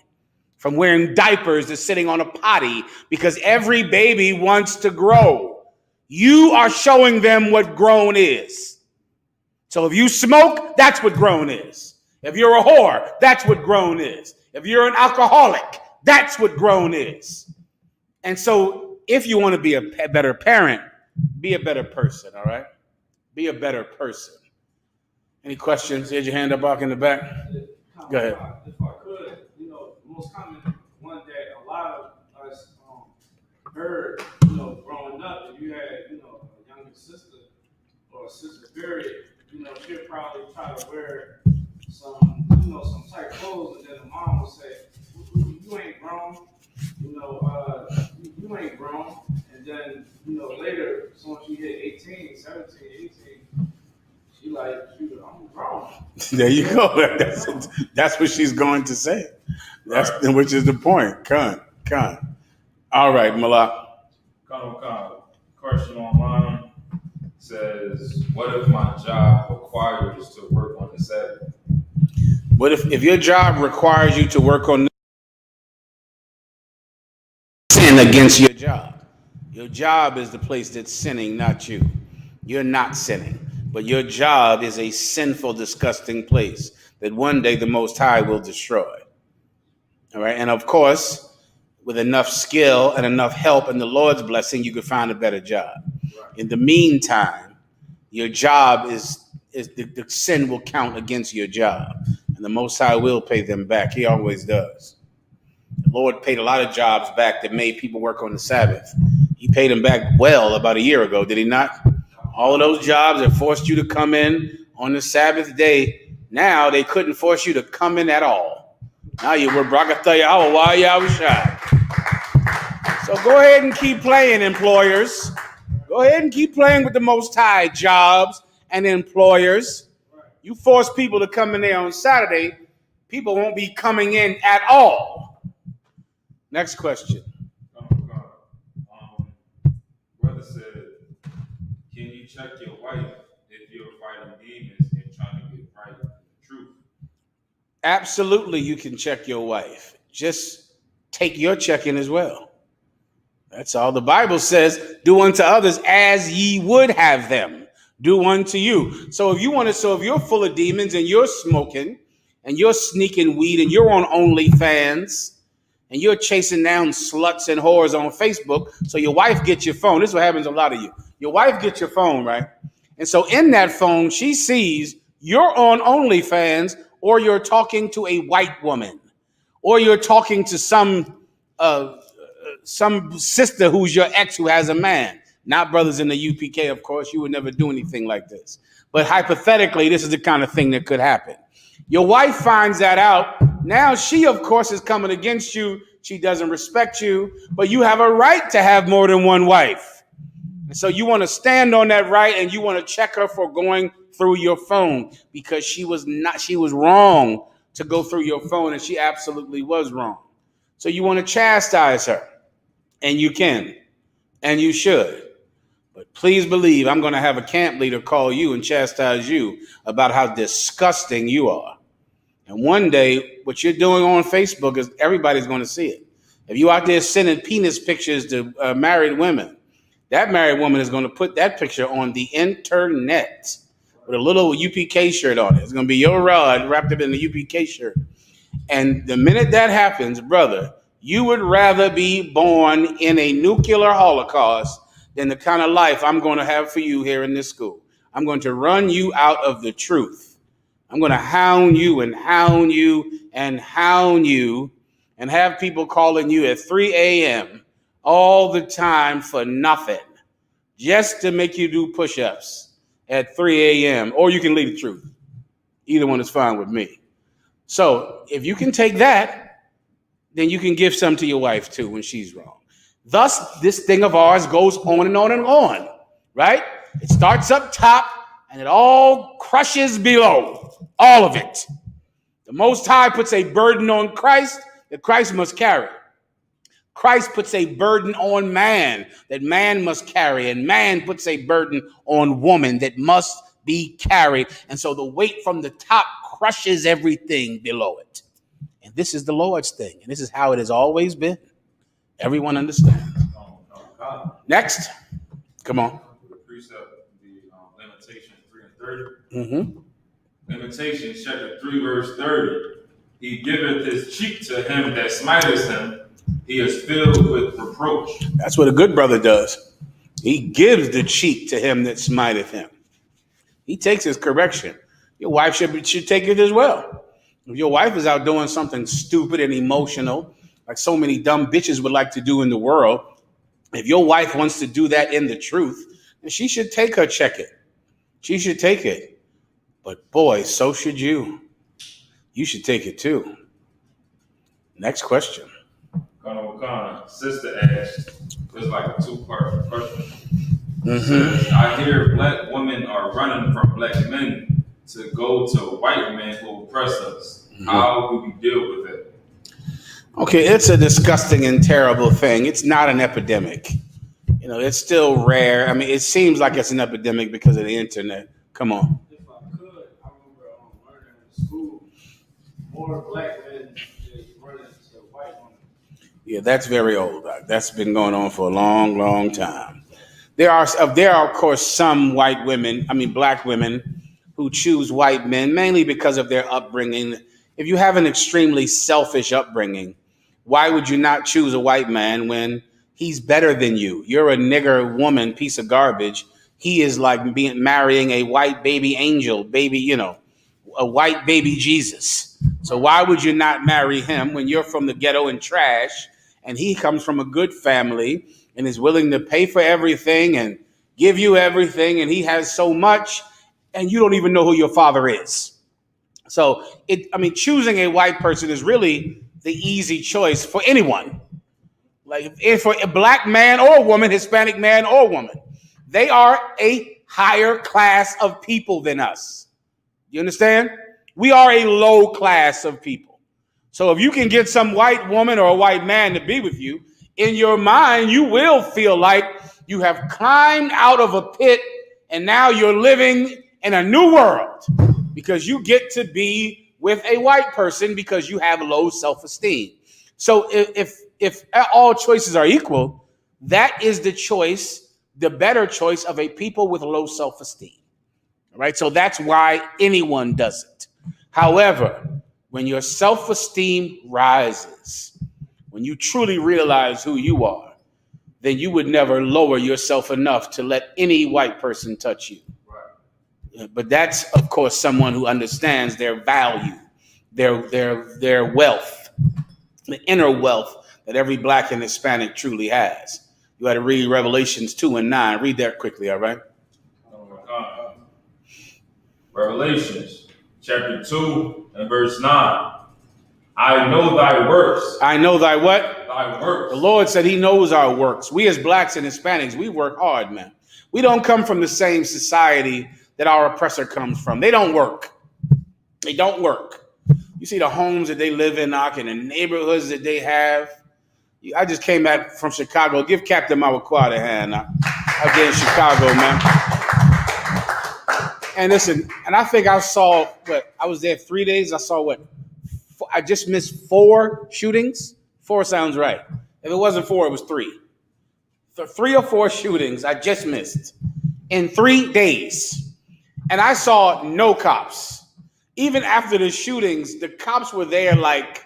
From wearing diapers to sitting on a potty? Because every baby wants to grow. You are showing them what grown is. So if you smoke, that's what grown is. If you're a whore, that's what grown is. If you're an alcoholic, that's what grown is. And so if you want to be a better parent, be a better person, all right? Be a better person. Any questions? Here's your hand up, back in the back. Go ahead. If I could, the most common one that a lot of us heard, growing up, if you had, a younger sister or a sister period, she'll probably try to wear some tight clothes, and then the mom would say, you ain't grown, you ain't grown. And then, later, as soon as she hit 18, 17, 18, she like, shoot, I'm grown. There you go. That's what she's going to say. That's right. Which is the point. Con. All right, Malak. Question online says, what if my job requires to work on the Sabbath? What if your job requires you to work on sin against your job? Your job is the place that's sinning, not you. You're not sinning. But your job is a sinful, disgusting place that one day the Most High will destroy. All right. And of course, with enough skill and enough help and the Lord's blessing, you could find a better job. Right. In the meantime, your job is the sin will count against your job. And the Most High will pay them back. He always does. The Lord paid a lot of jobs back that made people work on the Sabbath. He paid them back well about a year ago, did he not? All of those jobs that forced you to come in on the Sabbath day, now they couldn't force you to come in at all. Now you were Brakataya while you was shy. So go ahead and keep playing, employers. Go ahead and keep playing with the Most High, jobs and employers. You force people to come in there on Saturday, people won't be coming in at all. Next question. Brother said, can you check your wife if you're fighting demons and trying to get right in the truth? Absolutely, you can check your wife. Just take your check-in as well. That's all the Bible says. Do unto others as ye would have them do unto you. So if you're full of demons and you're smoking and you're sneaking weed and you're on OnlyFans and you're chasing down sluts and whores on Facebook, so your wife gets your phone. This is what happens to a lot of you. Your wife gets your phone, right? And so in that phone, she sees you're on OnlyFans, or you're talking to a white woman, or you're talking to some sister who's your ex who has a man. Not brothers in the UPK, of course. You would never do anything like this. But hypothetically, this is the kind of thing that could happen. Your wife finds that out. Now she, of course, is coming against you. She doesn't respect you, but you have a right to have more than one wife. And so you want to stand on that right, and you want to check her for going through your phone, because she was wrong to go through your phone, and she absolutely was wrong. So you want to chastise her, and you can, and you should. But please believe I'm going to have a camp leader call you and chastise you about how disgusting you are. And one day, what you're doing on Facebook is everybody's going to see it. If you out there sending penis pictures to married women, that married woman is going to put that picture on the internet. with a little UPK shirt on it. It's going to be your rod wrapped up in the UPK shirt. And the minute that happens, brother, you would rather be born in a nuclear holocaust than the kind of life I'm going to have for you here in this school. I'm going to run you out of the truth. I'm going to hound you and hound you and hound you and have people calling you at 3 a.m. all the time for nothing, just to make you do push-ups at 3 a.m. Or you can leave the truth. Either one is fine with me. So if you can take that, then you can give some to your wife too when she's wrong. Thus, this thing of ours goes on and on and on, right? It starts up top and it all crushes below, all of it. The Most High puts a burden on Christ that Christ must carry. Christ puts a burden on man that man must carry, and man puts a burden on woman that must be carried. And so the weight from the top crushes everything below it. And this is the Lord's thing, and this is how it has always been. Everyone understands. Next. Come on. The precept, the Lamentation 3 and 30. Lamentations chapter 3, verse 30. He giveth his cheek to him that smiteth him. He is filled with reproach. That's what a good brother does. He gives the cheek to him that smiteth him. He takes his correction. Your wife should take it as well. If your wife is out doing something stupid and emotional, like so many dumb bitches would like to do in the world, if your wife wants to do that in the truth, then she should take her check it. She should take it. But boy, so should you. You should take it too. Next question. Sister asked, it's like a two-part question. Says, I hear black women are running from black men to go to white men who oppress us. How do we deal with it? Okay, it's a disgusting and terrible thing. It's not an epidemic. You know, it's still rare. I mean, it seems like it's an epidemic because of the internet. Come on. If I could, I remember learning in school, more black men running to white women. Yeah, that's very old. That's been going on for a long, long time. There are, of course, some white women, black women, who choose white men mainly because of their upbringing. If you have an extremely selfish upbringing, why would you not choose a white man when he's better than you? You're a nigger woman, piece of garbage. He is like marrying a white baby angel, a white baby Jesus. So why would you not marry him when you're from the ghetto and trash, and he comes from a good family and is willing to pay for everything and give you everything, and he has so much, and you don't even know who your father is? So choosing a white person is really the easy choice for anyone. Like for a black man or a woman, Hispanic man or woman, they are a higher class of people than us. You understand? We are a low class of people. So if you can get some white woman or a white man to be with you, in your mind, you will feel like you have climbed out of a pit and now you're living in a new world because you get to be with a white person because you have low self-esteem. So if all choices are equal, that is the choice, the better choice of a people with low self-esteem. All right. So that's why anyone does it. However, when your self-esteem rises, when you truly realize who you are, then you would never lower yourself enough to let any white person touch you. Right. But that's, of course, someone who understands their value, their wealth, the inner wealth that every black and Hispanic truly has. You had to read Revelations 2 and 9. Read that quickly, all right? Revelations chapter 2 and verse 9. I know thy works. I know thy what? Thy works. The Lord said he knows our works. We as blacks and Hispanics, we work hard, man. We don't come from the same society that our oppressor comes from. They don't work. They don't work. You see the homes that they live in, and the neighborhoods that they have. I just came back from Chicago. Give Captain Mawaquad a hand out there in Chicago, man. And listen, and I think I saw, I was there 3 days. I saw I just missed 4 shootings. 4 sounds right. If it wasn't 4, it was 3. So 3 or 4 shootings I just missed in 3 days. And I saw no cops. Even after the shootings, the cops were there like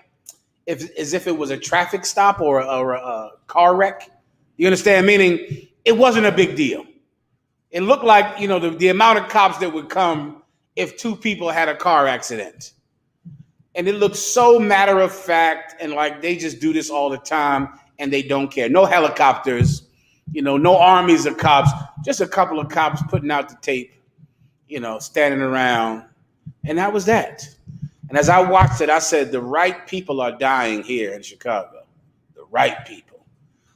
as if it was a traffic stop or a car wreck. You understand? Meaning it wasn't a big deal. It looked like, the amount of cops that would come if two people had a car accident. And it looked so matter of fact and like they just do this all the time and they don't care. No helicopters, no armies of cops, just a couple of cops putting out the tape, standing around. And that was that. And as I watched it, I said, the right people are dying here in Chicago. The right people.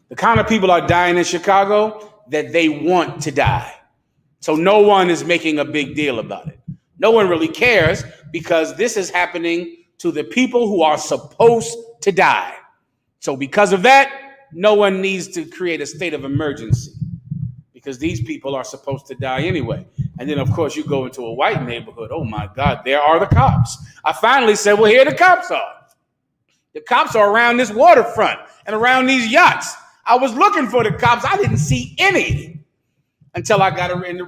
The kind of people are dying in Chicago that they want to die. So no one is making a big deal about it. No one really cares because this is happening to the people who are supposed to die. So because of that, no one needs to create a state of emergency because these people are supposed to die anyway. And then, of course, you go into a white neighborhood. Oh, my God, there are the cops. I finally said, well, here the cops are. The cops are around this waterfront and around these yachts. I was looking for the cops. I didn't see any until I got in the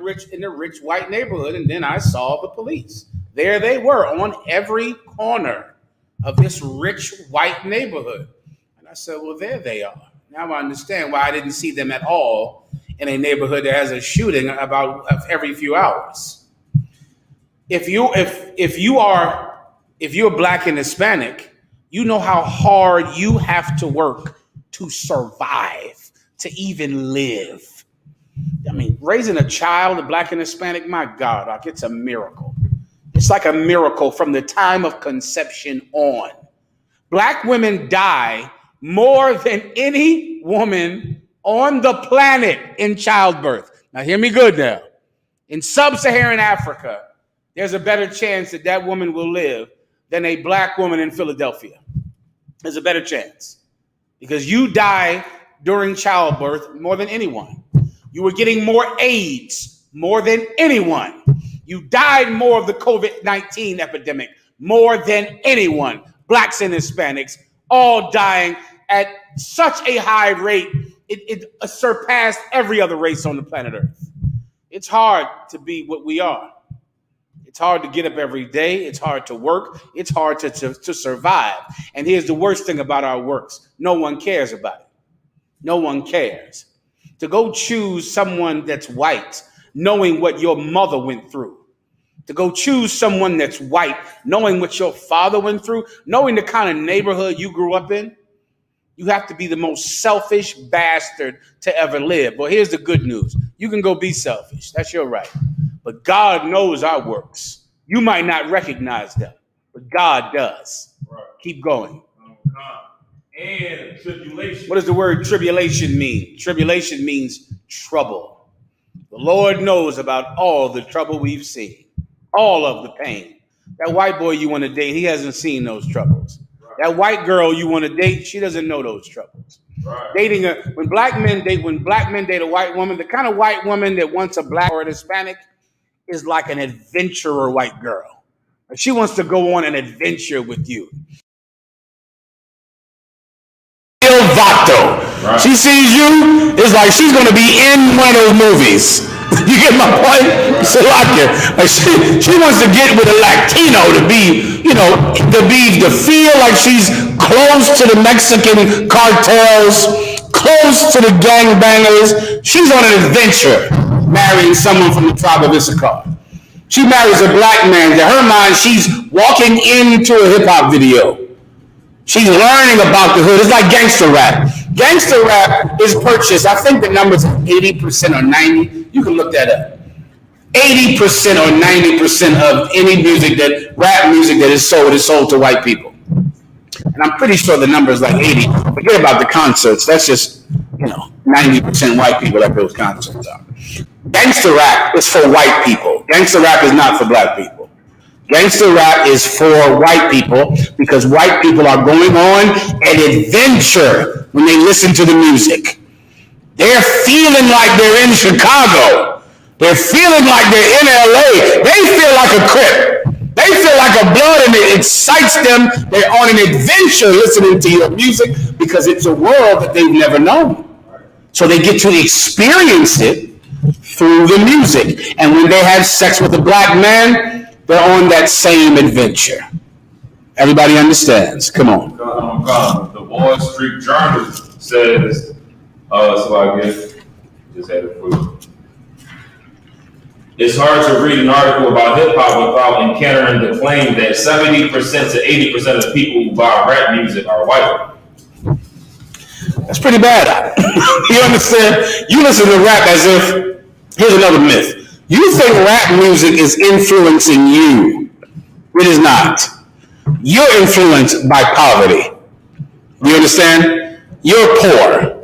rich white neighborhood, and then I saw the police. There they were on every corner of this rich white neighborhood. And I said, well, there they are. Now I understand why I didn't see them at all in a neighborhood that has a shooting about every few hours. If you're black and Hispanic, you know how hard you have to work to survive, to even live. I mean, raising a child, a black and Hispanic, my God, it's a miracle. It's like a miracle from the time of conception on. Black women die more than any woman on the planet in childbirth. Now, hear me good now. In sub-Saharan Africa, there's a better chance that woman will live than a black woman in Philadelphia. There's a better chance because you die during childbirth more than anyone. You were getting more AIDS more than anyone. You died more of the COVID-19 epidemic more than anyone. Blacks and Hispanics all dying at such a high rate, it surpassed every other race on the planet Earth. It's hard to be what we are. It's hard to get up every day. It's hard to work. It's hard to survive. And here's the worst thing about our works. No one cares about it. No one cares. To go choose someone that's white, knowing what your mother went through. To go choose someone that's white, knowing what your father went through, knowing the kind of neighborhood you grew up in. You have to be the most selfish bastard to ever live. Well, here's the good news. You can go be selfish. That's your right. But God knows our works. You might not recognize them, but God does. Right. Keep going. And tribulation. What does the word tribulation mean? Tribulation means trouble. The Lord knows about all the trouble we've seen, all of the pain. That white boy you want to date, he hasn't seen those troubles. Right. That white girl you want to date, she doesn't know those troubles. Right. When black men date a white woman, the kind of white woman that wants a black or an Hispanic is like an adventurer white girl. She wants to go on an adventure with you. Right. She sees you, it's like she's going to be in one of those movies. You get my point? Like she wants to get with a Latino to feel like she's close to the Mexican cartels, close to the gangbangers. She's on an adventure marrying someone from the tribe of I.S.U.P.K. She marries a black man. To her mind, she's walking into a hip-hop video. She's learning about the hood. It's like gangster rap. Gangster rap is purchased. I think the number's 80% or 90%. You can look that up. 80% or 90% of any rap music that is sold to white people. And I'm pretty sure the number is like 80. Forget about the concerts. That's just, 90% white people at those concerts are. Gangster rap is for white people. Gangster rap is not for black people. Gangster rap is for white people because white people are going on an adventure when they listen to the music. They're feeling like they're in Chicago. They're feeling like they're in LA. They feel like a Crip. They feel like a Blood, and it excites them. They're on an adventure listening to your music because it's a world that they've never known. So they get to experience it, through the music. And when they have sex with a black man, they're on that same adventure. Everybody understands? Come on. The Wall Street Journal says, so I guess just had it for you. It's hard to read an article about hip hop without encountering the claim that 70% to 80% of people who buy rap music are white. That's pretty bad. You understand? You listen to rap as if, here's another myth. You think rap music is influencing you. It is not. You're influenced by poverty. You understand? You're poor.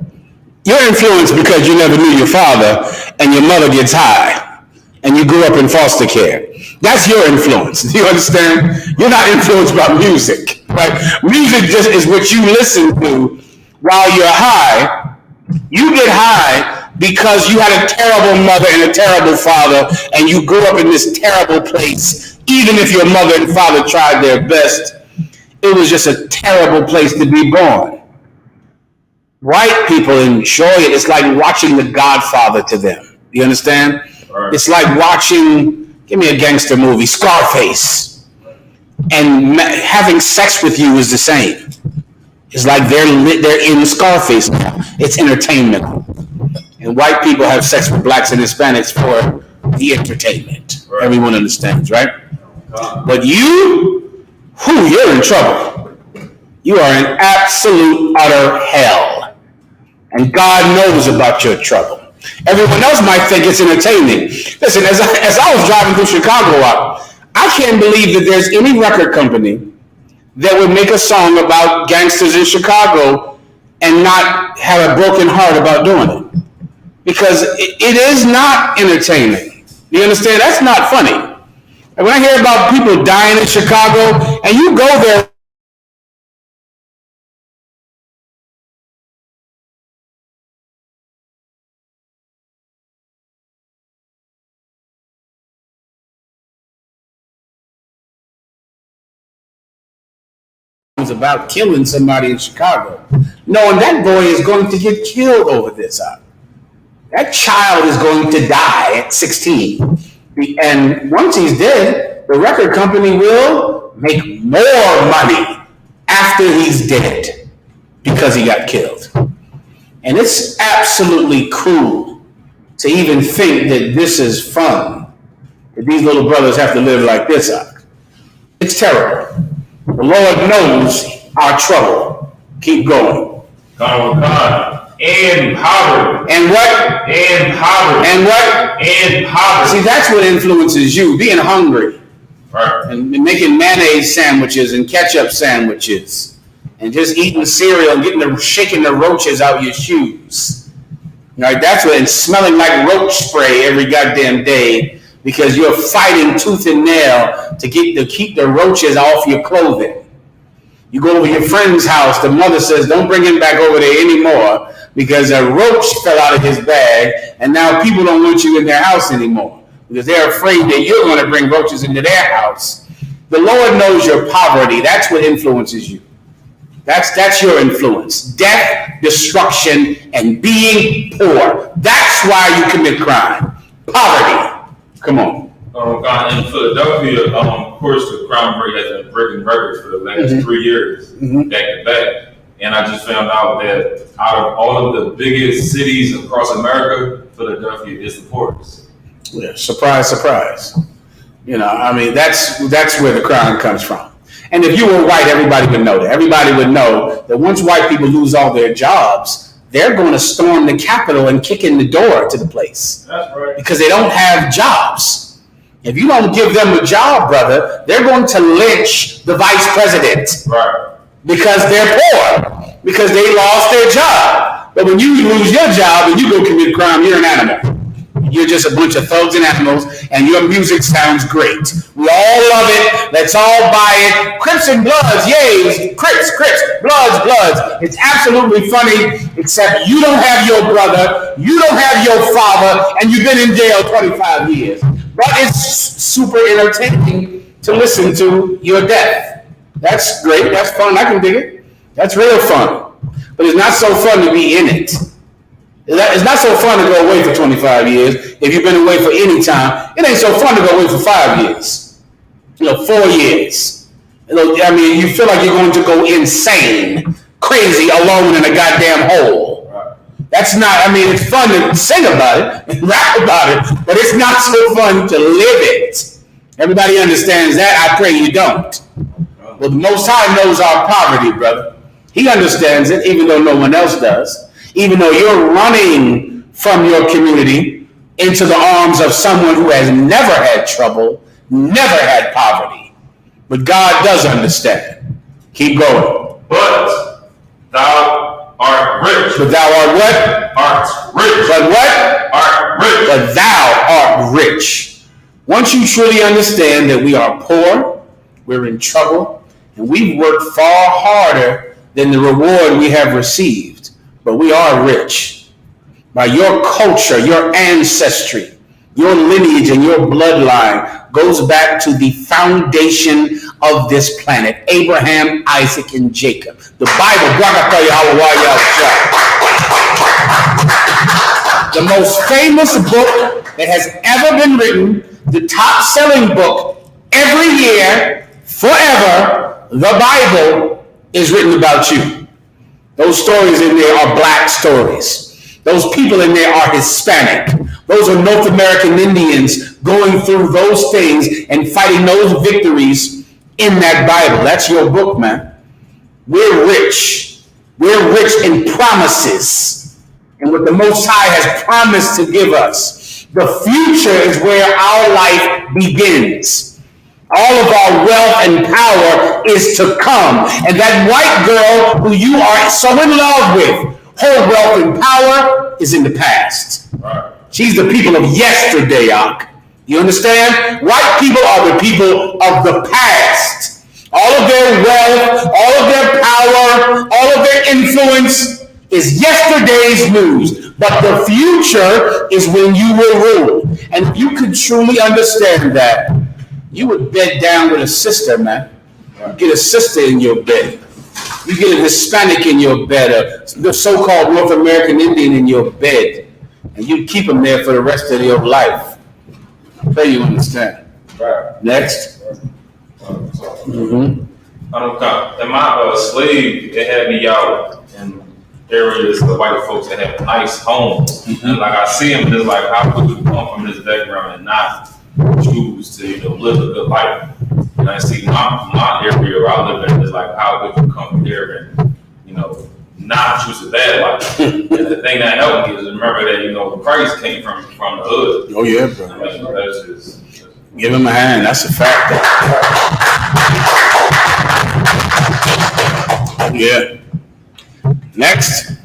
You're influenced because you never knew your father and your mother gets high and you grew up in foster care. That's your influence. Do you understand? You're not influenced by music. Right? Music just is what you listen to while you're high. You get high because you had a terrible mother and a terrible father and you grew up in this terrible place. Even if your mother and father tried their best, it was just a terrible place to be born. White people enjoy it. It's like watching The Godfather to them. You understand? Right. It's like watching, give me a gangster movie, Scarface. And having sex with you is the same. It's like they're in Scarface now. It's entertainment. And white people have sex with blacks and Hispanics for the entertainment. Right. Everyone understands, right? But you're in trouble. You are in absolute, utter hell. And God knows about your trouble. Everyone else might think it's entertaining. Listen, as I was driving through Chicago, I can't believe that there's any record company that would make a song about gangsters in Chicago and not have a broken heart about doing it. Because it is not entertaining. You understand? That's not funny. And when I hear about people dying in Chicago, and you go there, about killing somebody in Chicago, knowing that boy is going to get killed over this. That child is going to die at 16. And once he's dead, the record company will make more money after he's dead because he got killed. And it's absolutely cruel to even think that this is fun, that these little brothers have to live like this. It's terrible. The Lord knows our trouble. Keep going. And poverty. And what? And poverty. And what? And poverty. See, that's what influences you, being hungry. Right. And making mayonnaise sandwiches and ketchup sandwiches. And just eating cereal and shaking the roaches out your shoes. Right? That's what, and smelling like roach spray every goddamn day because you're fighting tooth and nail to keep the roaches off your clothing. You go over to your friend's house, the mother says, don't bring him back over there anymore because a roach fell out of his bag and now people don't want you in their house anymore because they're afraid that you're going to bring roaches into their house. The Lord knows your poverty. That's what influences you. That's your influence. Death, destruction, and being poor. That's why you commit crime. Poverty. Come on. In Philadelphia, of course, the crime rate has been breaking records for the last 3 years, back to back. And I just found out that out of all of the biggest cities across America, Philadelphia is the poorest. Yeah, surprise, surprise. You know, I mean, that's where the crime comes from. And if you were white, everybody would know that. Everybody would know that once white people lose all their jobs, they're going to storm the Capitol and kick in the door to the place. That's right. Because they don't have jobs. If you don't give them a job, brother, they're going to lynch the vice president. Right. Because they're poor. Because they lost their job. But when you lose your job and you go commit crime, you're an animal. You're just a bunch of thugs and animals, and your music sounds great. We all love it. Let's all buy it. Crips and Bloods, yay. Crips, Bloods. It's absolutely funny, except you don't have your brother, you don't have your father, and you've been in jail 25 years. But it's super entertaining to listen to your death. That's great. That's fun. I can dig it. That's real fun. But it's not so fun to be in it. It's not so fun to go away for 25 years. If you've been away for any time, it ain't so fun to go away for 5 years. 4 years. I mean, you feel like you're going to go insane, crazy, alone in a goddamn hole. That's not, I mean, it's fun to sing about it and rap about it, but it's not so fun to live it. Everybody understands that? I pray you don't. Well, the Most High knows our poverty, brother. He understands it, even though no one else does. Even though you're running from your community into the arms of someone who has never had trouble, never had poverty. But God does understand. Keep going. But thou art rich. But thou art what? Art rich. But what? Art rich. But thou art rich. Once you truly understand that we are poor, we're in trouble, and we've worked far harder than the reward we have received, but we are rich. By your culture, your ancestry, your lineage and your bloodline goes back to the foundation of this planet, Abraham, Isaac, and Jacob. The Bible, the most famous book that has ever been written, the top-selling book every year, forever, the Bible is written about you. Those stories in there are black stories. Those people in there are Hispanic. Those are North American Indians going through those things and fighting those victories in that Bible. That's your book, man. We're rich. We're rich in promises and what the Most High has promised to give us. The future is where our life begins. All of our wealth and power is to come. And that white girl who you are so in love with, her wealth and power is in the past. She's the people of yesterday, Ak. You understand? White people are the people of the past. All of their wealth, all of their power, all of their influence is yesterday's news. But the future is when you will rule. And if you could truly understand that, you would bed down with a sister, man. You get a sister in your bed. You get a Hispanic in your bed, the so-called North American Indian in your bed. And you'd keep them there for the rest of your life. I pray you understand. Right. Next. In my slave, it had me out in areas of white folks that have nice homes. And like I see them, it's like, how could you come from this background and not choose to, live a good life? And I see my area where I live in is like, how could you come here and, not choose a bad life? And the thing that helped me is remember that, Christ came from the hood. Oh, yeah, bro. I mean, that's just give him a hand. That's a fact. Yeah. Next.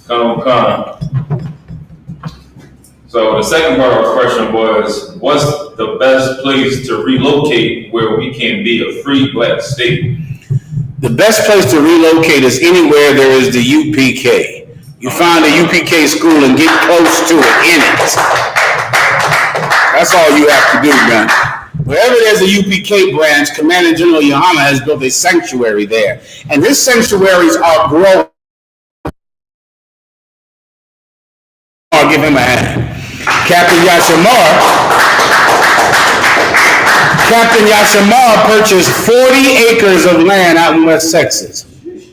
Come. So the second part of our question was, what's the best place to relocate where we can be a free black state? The best place to relocate is anywhere there is the UPK. You find a UPK school and get close to it, in it. That's all you have to do, man. Wherever there's a UPK branch, Commander General Yahanna has built a sanctuary there. And his sanctuaries are growing. I'll give him a hand. Captain Yashamar purchased 40 acres of land out in West Texas.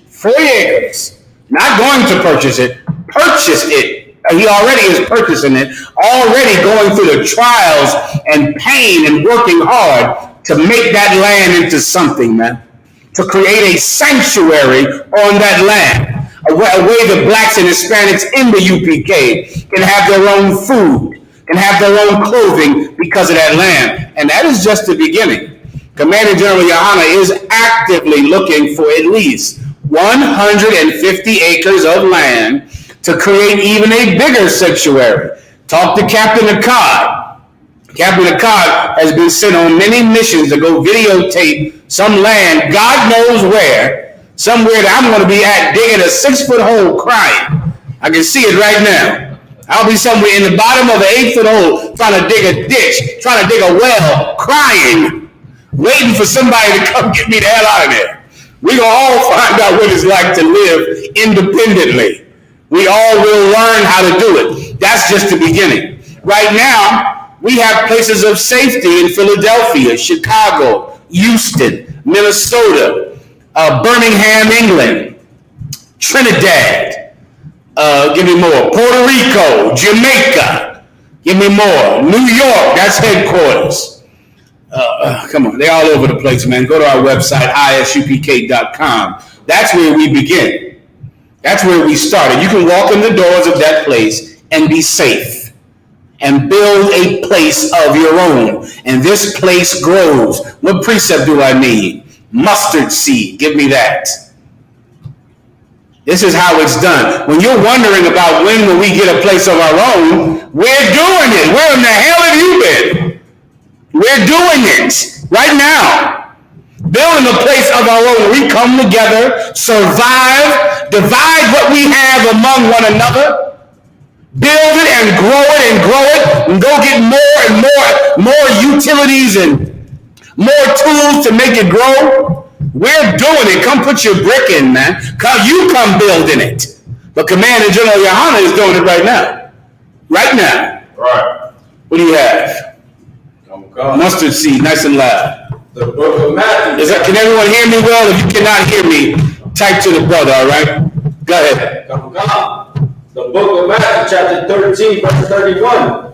40 acres. Not going to purchase it. Purchased it. He already is purchasing it. Already going through the trials and pain and working hard to make that land into something, man. To create a sanctuary on that land. A way the blacks and Hispanics in the UPK can have their own food, can have their own clothing because of that land. And that is just the beginning. Commander General Yahanna is actively looking for at least 150 acres of land to create even a bigger sanctuary. Talk to Captain Akkad. Captain Akkad has been sent on many missions to go videotape some land, God knows where, somewhere that I'm going to be at digging a 6-foot hole crying. I can see it right now. I'll be somewhere in the bottom of an 8-foot hole trying to dig a ditch, trying to dig a well, crying, waiting for somebody to come get me the hell out of there. We're going to all find out what it's like to live independently. We all will learn how to do it. That's just the beginning. Right now, we have places of safety in Philadelphia, Chicago, Houston, Minnesota, Birmingham, England, Trinidad, give me more, Puerto Rico, Jamaica, give me more, New York, that's headquarters. Come on, they're all over the place, man. Go to our website, ISUPK.com. That's where we begin. That's where we started. You can walk in the doors of that place and be safe and build a place of your own. And this place grows. What precept do I need? Mustard seed. Give me that. This is how it's done. When you're wondering about when will we get a place of our own, we're doing it. Where in the hell have you been? We're doing it right now. Building a place of our own. We come together, survive, divide what we have among one another, build it and grow it, and go get more and more utilities and more tools to make it grow. We're doing it. Come put your brick in, man. You come building it. But Commander General Yahanna is doing it right now. Right now. Right. What do you have? Mustard seed, nice and loud. The book of Matthew. Can everyone hear me well? If you cannot hear me, type to the brother, all right? Go ahead. Come. The book of Matthew, chapter 13, verse 31.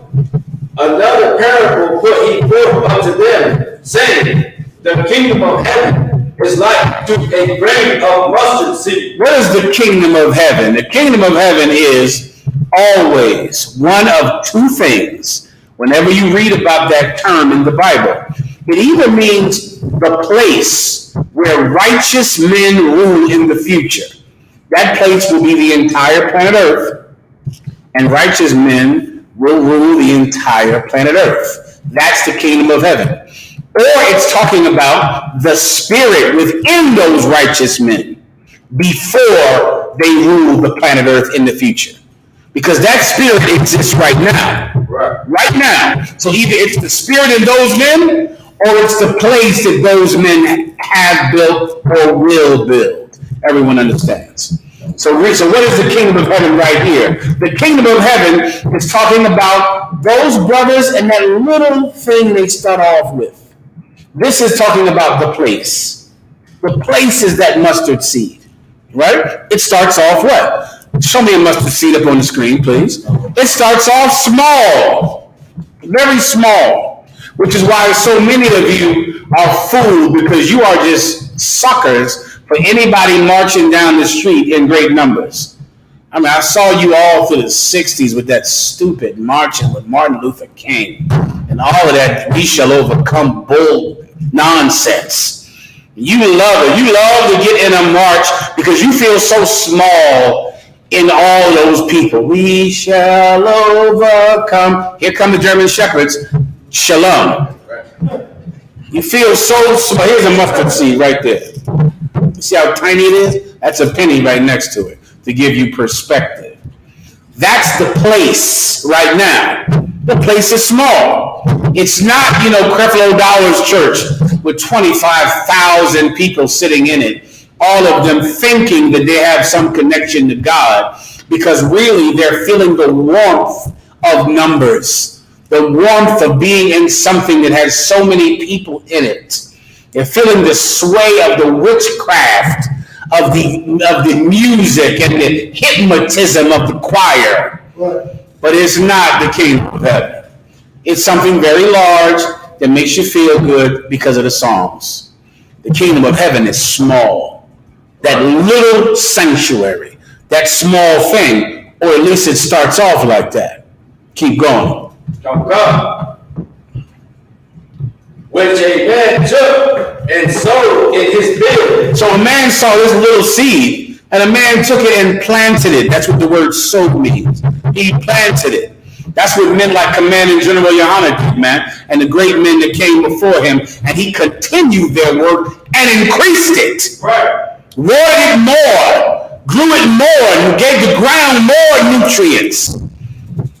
Another parable put he forth unto them, saying, the kingdom of heaven is like to a grain of mustard seed. What is the kingdom of heaven? The kingdom of heaven is always one of two things. Whenever you read about that term in the Bible, it either means the place where righteous men rule in the future. That place will be the entire planet Earth, and righteous men will rule the entire planet Earth. That's the kingdom of heaven. Or it's talking about the spirit within those righteous men before they rule the planet Earth in the future. Because that spirit exists right now. Right now. So either it's the spirit in those men, or it's the place that those men have built or will build. Everyone understands. So what is the kingdom of heaven right here? The kingdom of heaven is talking about those brothers and that little thing they start off with. This is talking about the place. The place is that mustard seed, right? It starts off what? Show me a mustard seed up on the screen, please. It starts off small, very small, which is why so many of you are fooled, because you are just suckers for anybody marching down the street in great numbers. I mean, I saw you all through the 60s with that stupid marching with Martin Luther King and all of that we shall overcome bull nonsense. You love it. You love to get in a march because you feel so small in all those people. We shall overcome. Here come the German shepherds. Shalom. You feel so small. Here's a mustard seed right there. You see how tiny it is? That's a penny right next to it to give you perspective. That's the place right now. The place is small. It's not, Creflo Dollar's church with 25,000 people sitting in it, all of them thinking that they have some connection to God, because really they're feeling the warmth of numbers, the warmth of being in something that has so many people in it. They're feeling the sway of the witchcraft of the music and the hypnotism of the choir. But it's not the kingdom of heaven. It's something very large that makes you feel good because of the songs. The kingdom of heaven is small. That little sanctuary, that small thing, or at least it starts off like that. Keep going. Come. Which a man took and sowed in his field. So a man saw this little seed, and a man took it and planted it. That's what the word sowed means. He planted it. That's what men like Commander General Yahanna did, man, and the great men that came before him. And he continued their work and increased it. Right. Watered it more, grew it more, and gave the ground more nutrients.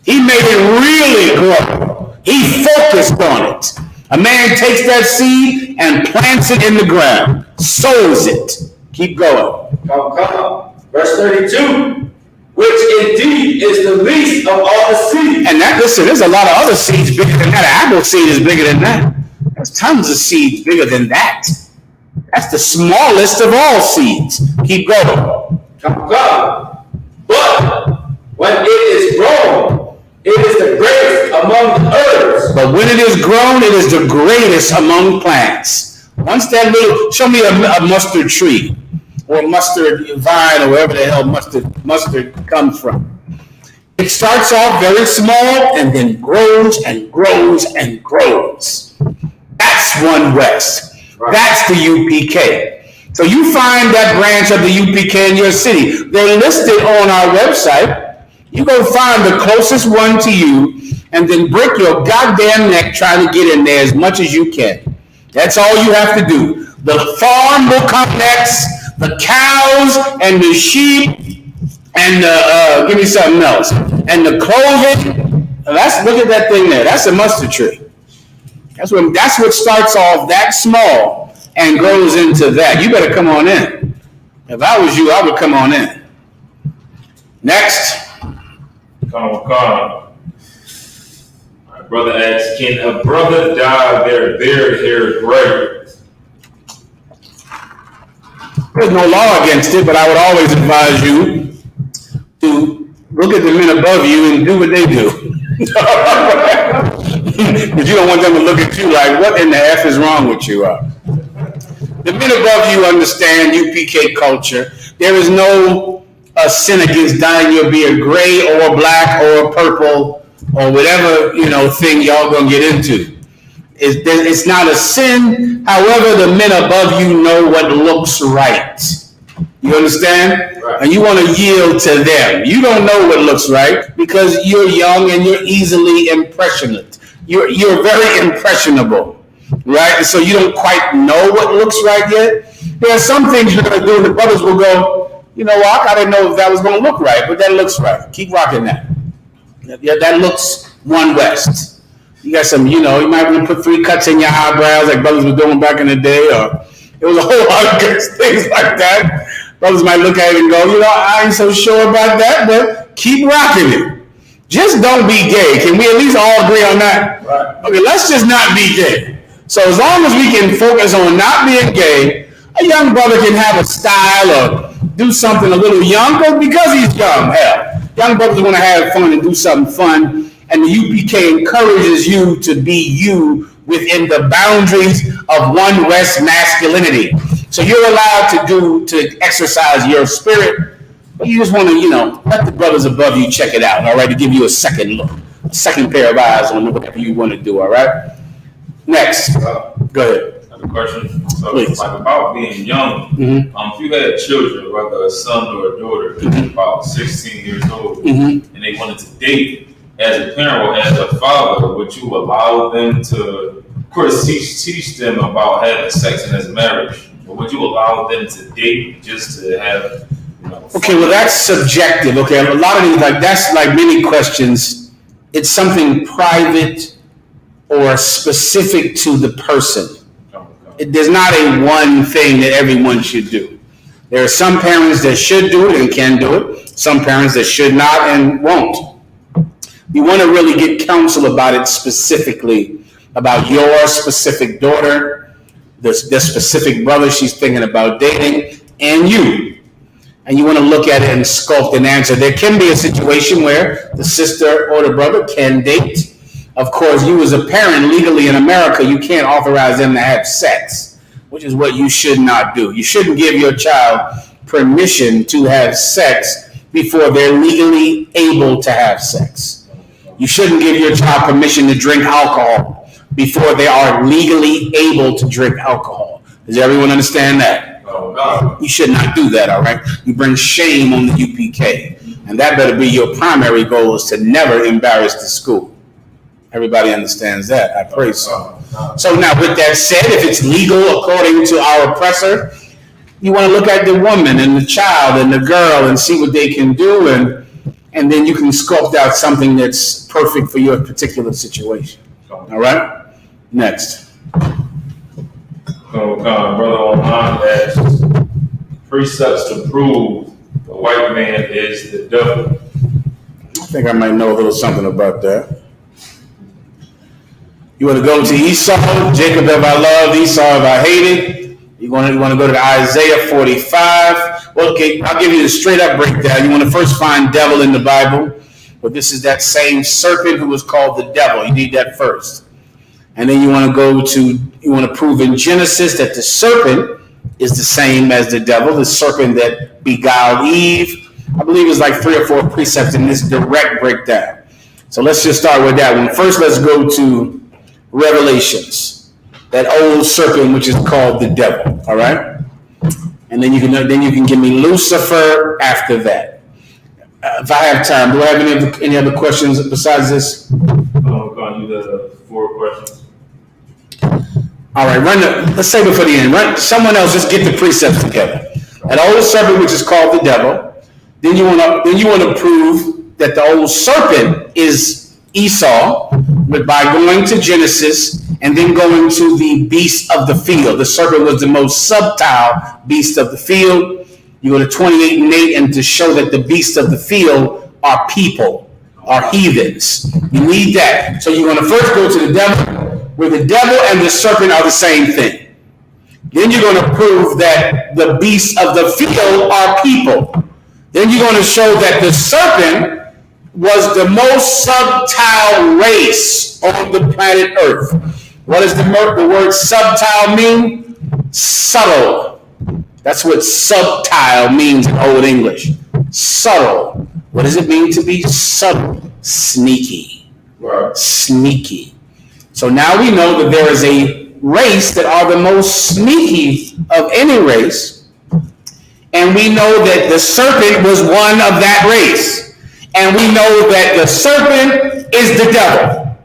He made it really grow. He focused on it. A man takes that seed and plants it in the ground, sows it. Keep going. Come. Verse 32. which indeed is the least of all the seeds. And that, listen, there's a lot of other seeds bigger than that. An apple seed is bigger than that. There's tons of seeds bigger than that. That's the smallest of all seeds. Keep going. God. But when it is grown, it is the greatest among the herbs. But when it is grown, it is the greatest among plants. Once that little, show me a mustard tree or a mustard vine or wherever the hell mustard comes from. It starts off very small and then grows and grows and grows. That's One West. Right. That's the UPK. So you find that branch of the UPK in your city. They're listed on our website. You go find the closest one to you and then break your goddamn neck trying to get in there as much as you can. That's all you have to do. The farm will come next, the cows and the sheep and the, give me something else, and the clothing. Look at that thing there. That's a mustard tree. That's what starts off that small and grows into that. You better come on in. If I was you, I would come on in. Next. My brother asks, can a brother dye their beard hair gray? There's no law against it, but I would always advise you to look at the men above you and do what they do. Because you don't want them to look at you like, what in the F is wrong with you? The men above you understand UPK culture. There is no sin against dyeing your beard gray or black or purple or whatever, thing y'all gonna get into. It's not a sin. However, the men above you know what looks right. You understand? Right. And you want to yield to them. You don't know what looks right because you're young and you're easily impressionate. You're very impressionable, right? And so you don't quite know what looks right yet. There are some things you're gonna do, and the brothers will go, I didn't know if that was gonna look right, but that looks right. Keep rocking that. Yeah, that looks One West. You got some, you might want to put 3 cuts in your eyebrows like brothers were doing back in the day, or it was a whole lot of good things like that. Brothers might look at it and go, I ain't so sure about that, but keep rocking it. Just don't be gay. Can we at least all agree on that? Right. Okay, let's just not be gay. So as long as we can focus on not being gay, a young brother can have a style or do something a little young because he's young. Hell, young brothers want to have fun and do something fun. And the UPK encourages you to be you within the boundaries of One West masculinity. So you're allowed to exercise your spirit, but you just want to, let the brothers above you check it out, all right, to give you a second look, a second pair of eyes on whatever you want to do, all right? Next. Go ahead. I have a question. So, please. Like about being young, if you had children, whether a son or a daughter, about 16 years old, and they wanted to date, as a parent or as a father, would you allow them to, of course, teach them about having sex in this marriage? Or would you allow them to date just to have, Okay, well, that's subjective. Okay, a lot of these, that's like many questions. It's something private or specific to the person. There's not a one thing that everyone should do. There are some parents that should do it and can do it. Some parents that should not and won't. You want to really get counsel about it specifically, about your specific daughter, the specific brother she's thinking about dating, and you. And you want to look at it and sculpt an answer. There can be a situation where the sister or the brother can date. Of course, you as a parent, legally in America, you can't authorize them to have sex, which is what you should not do. You shouldn't give your child permission to have sex before they're legally able to have sex. You shouldn't give your child permission to drink alcohol before they are legally able to drink alcohol. Does everyone understand that? No. You should not do that, all right? You bring shame on the UPK. And that better be your primary goal, is to never embarrass the school. Everybody understands that. I pray so. So now with that said, if it's legal according to our oppressor, you want to look at the woman and the child and the girl and see what they can do, and then you can sculpt out something that's perfect for your particular situation. All right? Next. So, brother online asks, precepts to prove the white man is the devil. I think I might know a little something about that. You want to go to Esau? Jacob have I loved, Esau have I hated. You want to go to Isaiah 45? Well, okay, I'll give you the straight up breakdown. You want to first find devil in the Bible. But this is that same serpent who was called the devil. You need that first. And then you want to prove in Genesis that the serpent is the same as the devil, the serpent that beguiled Eve. I believe it's like 3 or 4 precepts in this direct breakdown. So let's just start with that one. First, let's go to Revelations, that old serpent which is called the devil. All right, and then you can give me Lucifer after that. If I have time, do I have any other questions besides this? I'm going to do the 4 questions. All right, let's save it for the end. Someone else just get the precepts together. That old serpent which is called the devil. Then you want to prove that the old serpent is Esau, but by going to Genesis and then going to the beast of the field. The serpent was the most subtle beast of the field. You go to 28:8 and to show that the beasts of the field are people, are heathens. You need that. So you're going to first go to the devil, where the devil and the serpent are the same thing. Then you're going to prove that the beasts of the field are people. Then you're going to show that the serpent was the most subtle race on the planet Earth. What does the word subtle mean? Subtle. That's what subtle means in Old English. Subtle. What does it mean to be subtle? Sneaky. Right. Sneaky. So now we know that there is a race that are the most sneaky of any race. And we know that the serpent was one of that race. And we know that the serpent is the devil.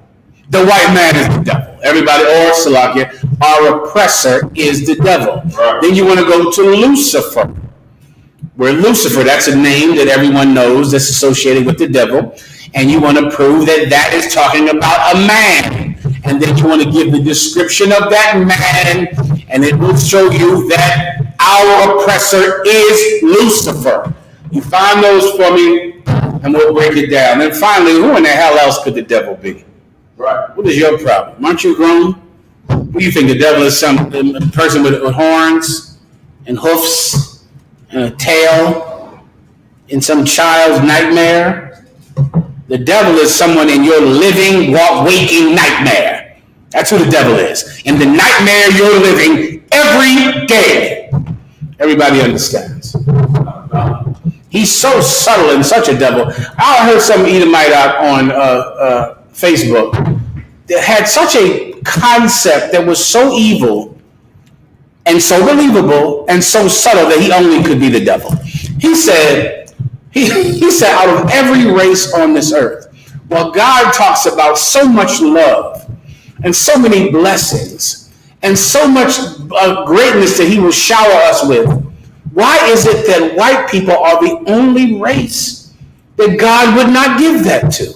The white man is the devil. Everybody, or Salakia, our oppressor is the devil. Right. Then you want to go to Lucifer. Where Lucifer, that's a name that everyone knows that's associated with the devil. And you want to prove that that is talking about a man. And then you want to give the description of that man. And it will show you that our oppressor is Lucifer. You find those for me, and we'll break it down. And finally, who in the hell else could the devil be? Right. What is your problem? Aren't you grown? What do you think? The devil is some person with horns and hoofs and a tail in some child's nightmare? The devil is someone in your living, waking nightmare. That's who the devil is. In the nightmare you're living every day. Everybody understands. He's so subtle and such a devil. I heard some Edomite out on Facebook that had such a concept that was so evil and so believable and so subtle that he only could be the devil. He said, out of every race on this earth, while God talks about so much love and so many blessings and so much greatness that he will shower us with, why is it that white people are the only race that God would not give that to?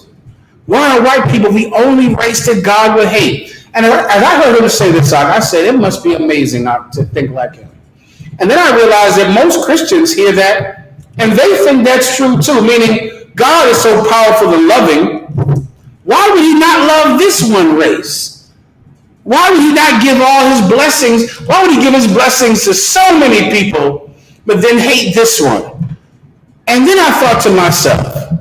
Why are white people the only race that God would hate? And as I heard him say this, I said, it must be amazing not to think like him. And then I realized that most Christians hear that, and they think that's true too, meaning God is so powerful and loving, why would he not love this one race? Why would he not give all his blessings? Why would he give his blessings to so many people, but then hate this one? And then I thought to myself,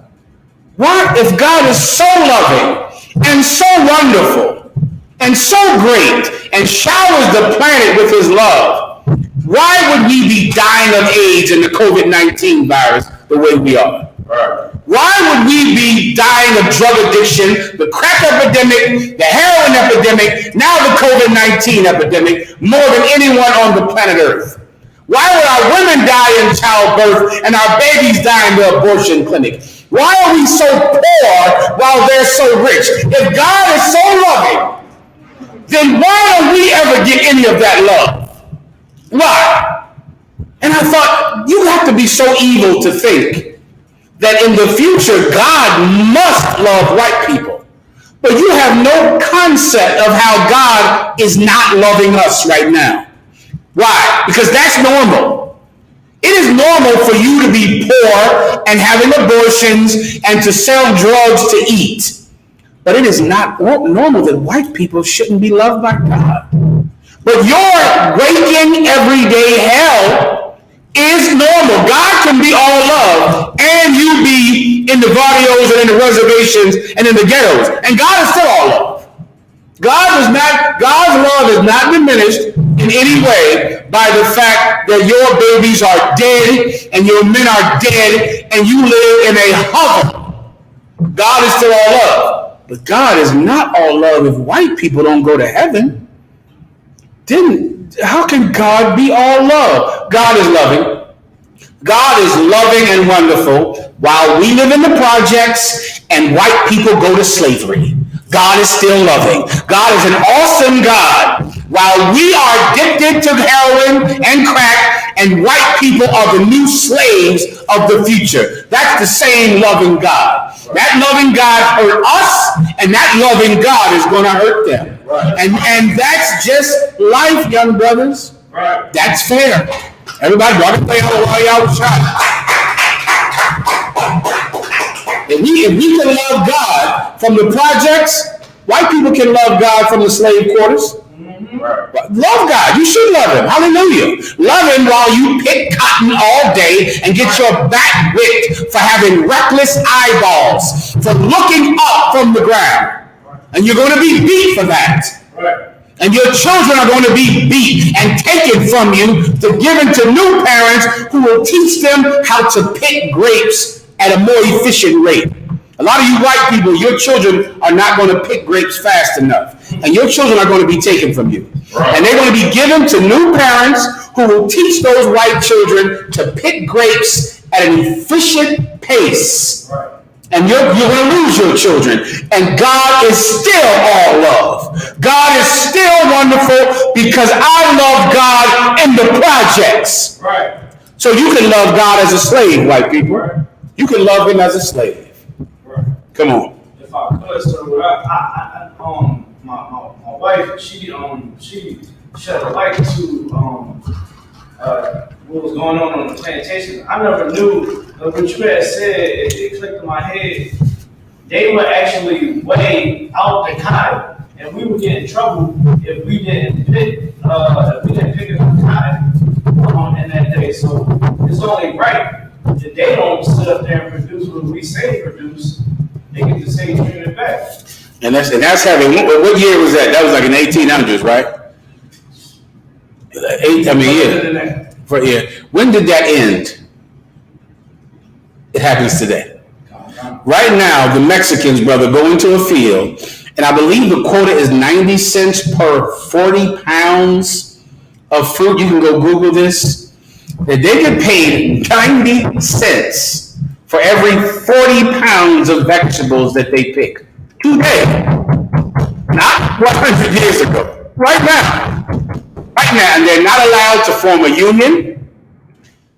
why, if God is so loving and so wonderful and so great and showers the planet with his love, why would we be dying of AIDS and the COVID-19 virus the way we are? Right. Why would we be dying of drug addiction, the crack epidemic, the heroin epidemic, now the COVID-19 epidemic, more than anyone on the planet Earth? Why would our women die in childbirth and our babies die in the abortion clinic? Why are we so poor while they're so rich? If God is so loving, then why don't we ever get any of that love? Why? And I thought, you have to be so evil to think that in the future God must love white people. But you have no concept of how God is not loving us right now. Why? Because that's normal. It is normal for you to be poor and having abortions and to sell drugs to eat. But it is not normal that white people shouldn't be loved by God. But your waking everyday hell is normal. God can be all love and you be in the barrios and in the reservations and in the ghettos. And God is still all love. God's love is not diminished in any way by the fact that your babies are dead and your men are dead and you live in a hovel. God is still all love. But God is not all love if white people don't go to heaven. How can God be all love? God is loving. God is loving and wonderful while we live in the projects and white people go to slavery. God is still loving. God is an awesome God. While we are addicted to heroin and crack and white people are the new slaves of the future. That's the same loving God. That loving God hurt us and that loving God is going to hurt them. And that's just life, young brothers. That's fair. Everybody, y'all can play all while y'all was trying. If we can love God from the projects, white people can love God from the slave quarters. Love God. You should love him. Hallelujah. Love him while you pick cotton all day and get your back whipped for having reckless eyeballs, for looking up from the ground. And you're going to be beat for that. And your children are going to be beat and taken from you to given to new parents who will teach them how to pick grapes at a more efficient rate. A lot of you white people, your children are not going to pick grapes fast enough. And your children are going to be taken from you. And they're going to be given to new parents who will teach those white children to pick grapes at an efficient pace. And you're going to lose your children. And God is still all love. God is still wonderful because I love God in the projects. So you can love God as a slave, white people. You can love him as a slave. Come on. If I could, sir, my wife, she shed a light to what was going on the plantation. I never knew what you had said. It clicked in my head. They would actually weigh out the cotton, and we would get in trouble if we didn't pick enough cotton in that day. So it's only right that they don't sit up there and produce what we say produce. They get to say turn it back. And that's having, what year was that? That was like in the 1800s, right? Yeah. When did that end? It happens today. Right now, the Mexicans, brother, go into a field, and I believe the quota is 90 cents per 40 pounds of fruit. You can go Google this. That they get paid 90 cents for every 40 pounds of vegetables that they pick. Today. Not 100 years ago. Right now. Right now. And they're not allowed to form a union.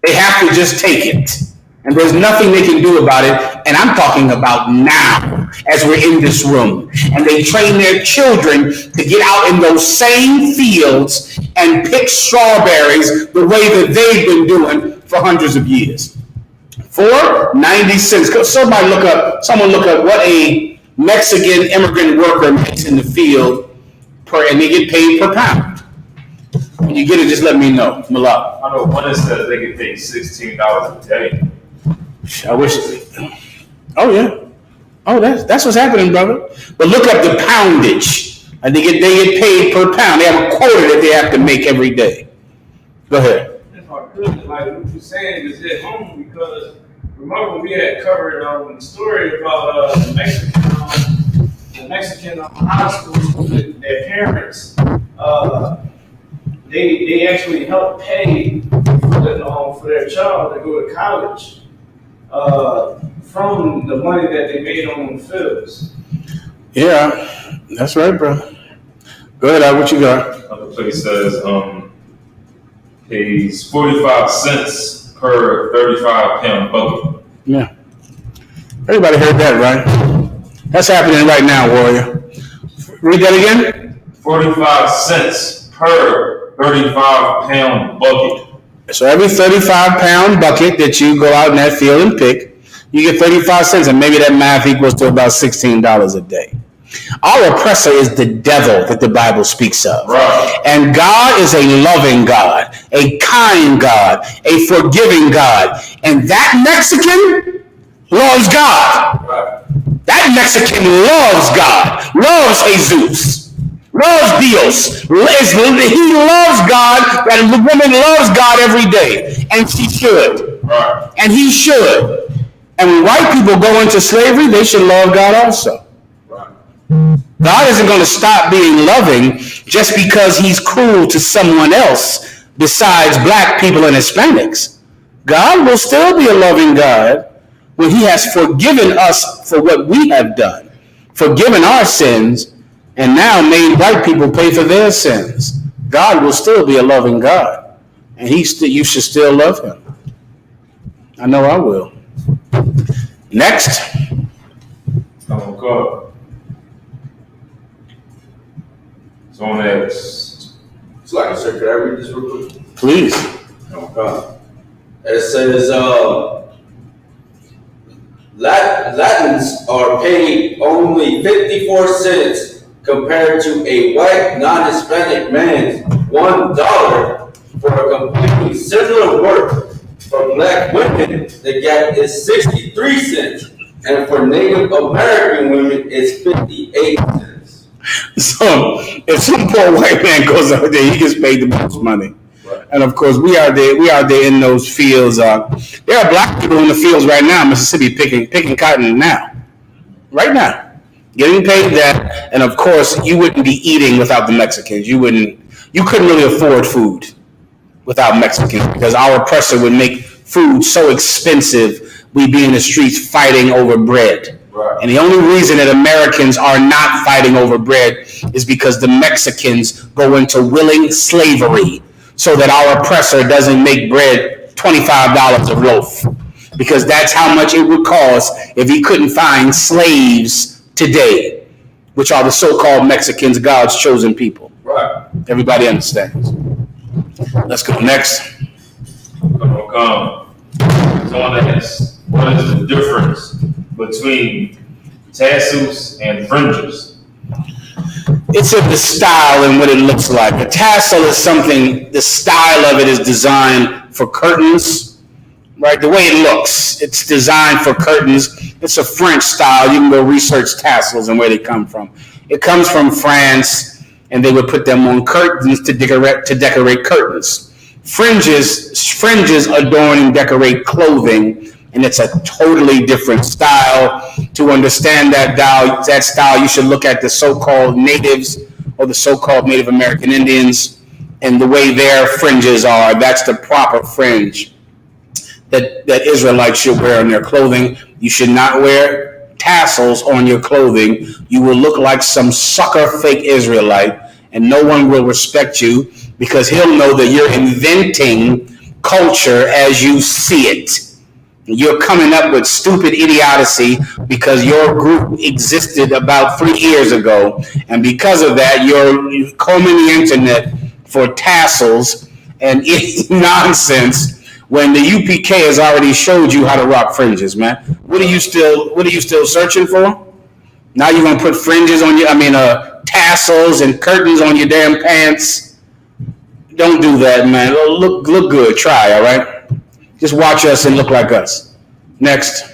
They have to just take it. And there's nothing they can do about it. And I'm talking about now, as we're in this room. And they train their children to get out in those same fields and pick strawberries the way that they've been doing for hundreds of years. For 90 cents. Someone look up what a Mexican immigrant worker makes in the field and they get paid per pound. When you get it, just let me know. Malak. I know one that says they get paid $16 a day. I wish. Oh yeah. Oh, that's what's happening, brother. But look up the poundage. And they get paid per pound. They have a quota that they have to make every day. Go ahead. If I could, like what you're saying is hit home because remember we had covered the story about the Mexican high school. Their parents, they actually helped pay for their child to go to college from the money that they made on the fields. Yeah, that's right, bro. Go ahead, what you got? Another place says pays 45 cents per 35-pound bucket. Yeah. Everybody heard that, right? That's happening right now, warrior. Read that again. 45 cents per 35-pound bucket. So every 35-pound bucket that you go out in that field and pick, you get 35 cents, and maybe that math equals to about $16 a day. Our oppressor is the devil that the Bible speaks of. Right. And God is a loving God, a kind God, a forgiving God. And that Mexican loves God. Right. That Mexican loves God, loves Jesus, loves Dios. He loves God, and the woman loves God every day. And she should. Right. And he should. And when white people go into slavery, they should love God also. God isn't going to stop being loving just because he's cruel to someone else besides black people and Hispanics. God will still be a loving God when he has forgiven us for what we have done, forgiven our sins, and now made white people pay for their sins. God will still be a loving God, and you should still love him. I know I will. Next. Come on, God. Someone else. So like I said, could I read this real quick? Please. Oh God. It says, Latins are paid only 54 cents compared to a white non-Hispanic man's $1 for a completely similar work. For black women, the gap is 63 cents, and for Native American women, it's 58 cents. So if some poor white man goes out there, he gets paid the most money. Right. And of course, we are there in those fields. There are black people in the fields right now in Mississippi picking cotton now. Right now. Getting paid that. And of course, you wouldn't be eating without the Mexicans. You couldn't really afford food without Mexicans because our oppressor would make food so expensive, we'd be in the streets fighting over bread. Right. And the only reason that Americans are not fighting over bread is because the Mexicans go into willing slavery so that our oppressor doesn't make bread $25 a loaf. Because that's how much it would cost if he couldn't find slaves today, which are the so-called Mexicans, God's chosen people. Right. Everybody understands. Let's go next. Come. Someone else. What is the difference between tassels and fringes? It's in the style and what it looks like. A tassel is something, the style of it is designed for curtains, right? The way it looks, it's designed for curtains. It's a French style. You can go research tassels and where they come from. It comes from France, and they would put them on curtains to decorate curtains. Fringes adorn and decorate clothing, and it's a totally different style. To understand that style, you should look at the so-called natives or the so-called Native American Indians and the way their fringes are. That's the proper fringe that Israelites should wear on their clothing. You should not wear tassels on your clothing. You will look like some sucker fake Israelite, and no one will respect you because he'll know that you're inventing culture as you see it. You're coming up with stupid idiocy because your group existed about 3 years ago, and because of that, you're combing the internet for tassels and nonsense when the UPK has already showed you how to rock fringes, man. What are you still searching for? Now you're gonna put fringes on tassels and curtains on your damn pants. Don't do that, man. Look good. Try, all right? Just watch us and look like us. Next.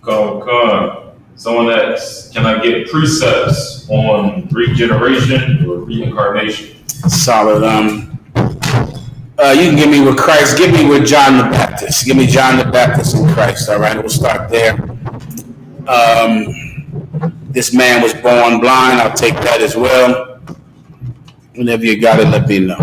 Come. Someone else. Can I get precepts on regeneration or reincarnation? Solid. You can give me with Christ. Give me with John the Baptist. Give me John the Baptist and Christ. All right, we'll start there. This man was born blind. I'll take that as well. Whenever you got it, let me know.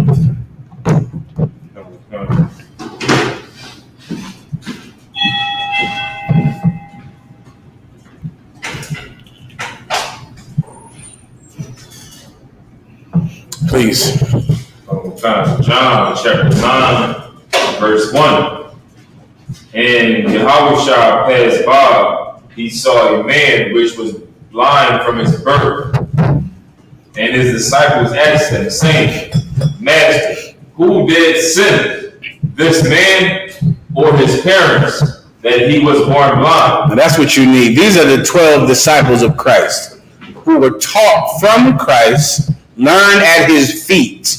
Please. John chapter 9, verse 1. And Yahushua passed by, he saw a man which was blind from his birth. And his disciples asked him, saying, Master, who did sin, this man or his parents that he was born blind? Now that's what you need. These are the 12 disciples of Christ who were taught from Christ, learned at his feet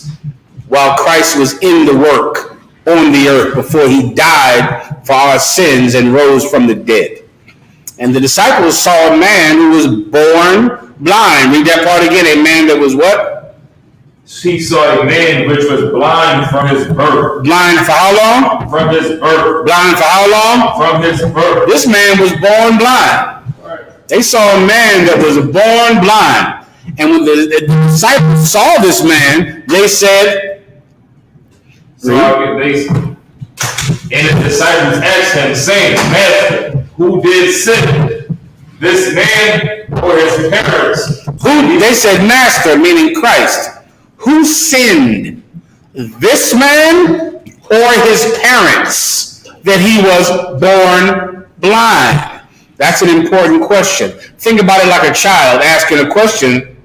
while Christ was in the work on the earth before he died for our sins and rose from the dead. And the disciples saw a man who was born blind. Read that part again. A man that was what? He saw a man which was blind from his birth. Blind for how long? From his birth. Blind for how long? From his birth. This man was born blind. They saw a man that was born blind. And when the disciples saw this man, they said, and the disciples asked him, saying, Master, who did sin, this man or his parents? Who? They said, Master, meaning Christ. Who sinned, this man or his parents, that he was born blind? That's an important question. Think about it like a child asking a question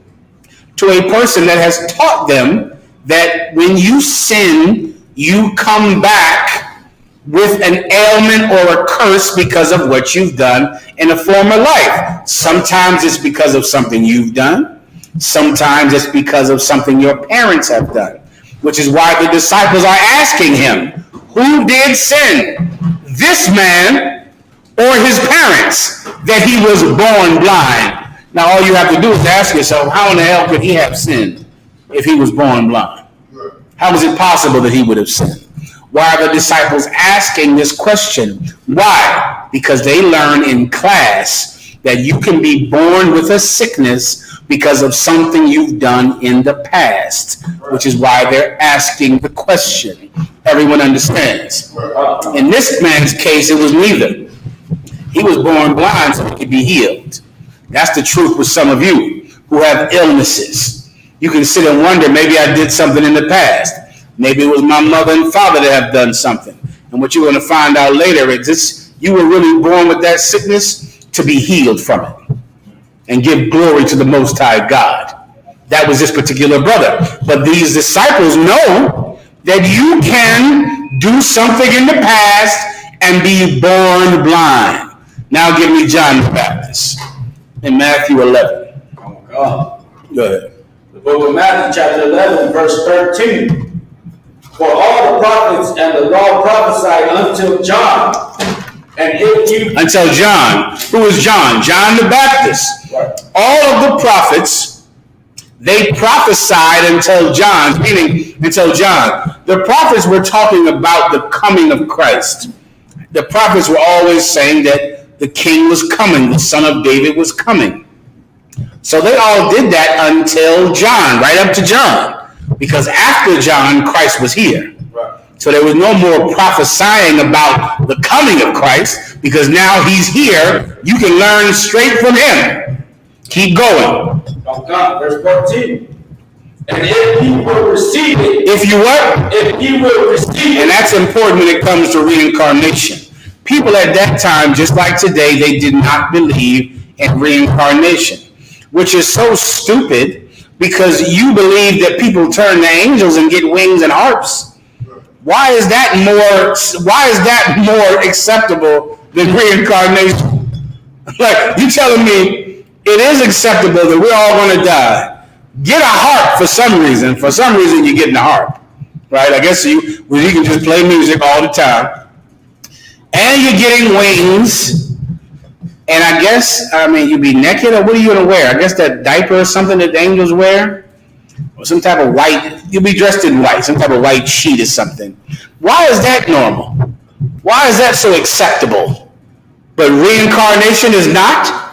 to a person that has taught them that when you sin, you come back with an ailment or a curse because of what you've done in a former life. Sometimes it's because of something you've done. Sometimes it's because of something your parents have done, which is why the disciples are asking him, who did sin, this man or his parents, that he was born blind? Now all you have to do is ask yourself, how in the hell could he have sinned if he was born blind? How is it possible that he would have sinned? Why are the disciples asking this question? Why? Because they learn in class that you can be born with a sickness because of something you've done in the past, which is why they're asking the question. Everyone understands. In this man's case, it was neither. He was born blind so he could be healed. That's the truth with some of you who have illnesses. You can sit and wonder, maybe I did something in the past. Maybe it was my mother and father that have done something. And what you're going to find out later is you were really born with that sickness to be healed from it and give glory to the Most High God. That was this particular brother. But these disciples know that you can do something in the past and be born blind. Now give me John the Baptist in Matthew 11. Oh, God. Go ahead. The book of Matthew, chapter 11, verse 13. For all the prophets and the law prophesied until John. And if you... Until John. Who is John? John the Baptist. Right. All of the prophets, they prophesied until John, meaning until John. The prophets were talking about the coming of Christ. The prophets were always saying that the king was coming, the son of David was coming. So they all did that until John, right up to John, because after John, Christ was here. Right. So there was no more prophesying about the coming of Christ, because now he's here. You can learn straight from him. Keep going. Oh God, verse 14. And if he will receive it. If you what? If he will receive it. And that's important when it comes to reincarnation. People at that time, just like today, they did not believe in reincarnation, which is so stupid because you believe that people turn to angels and get wings and harps. Why is that more acceptable than reincarnation? Like, you telling me it is acceptable that we're all going to die. Get a harp for some reason. For some reason, you're getting a harp, right? I guess you can just play music all the time. And you're getting wings. And I guess, you'd be naked, or what are you going to wear? I guess that diaper or something that the angels wear? Or some type of white, you'll be dressed in white, some type of white sheet or something. Why is that normal? Why is that so acceptable? But reincarnation is not?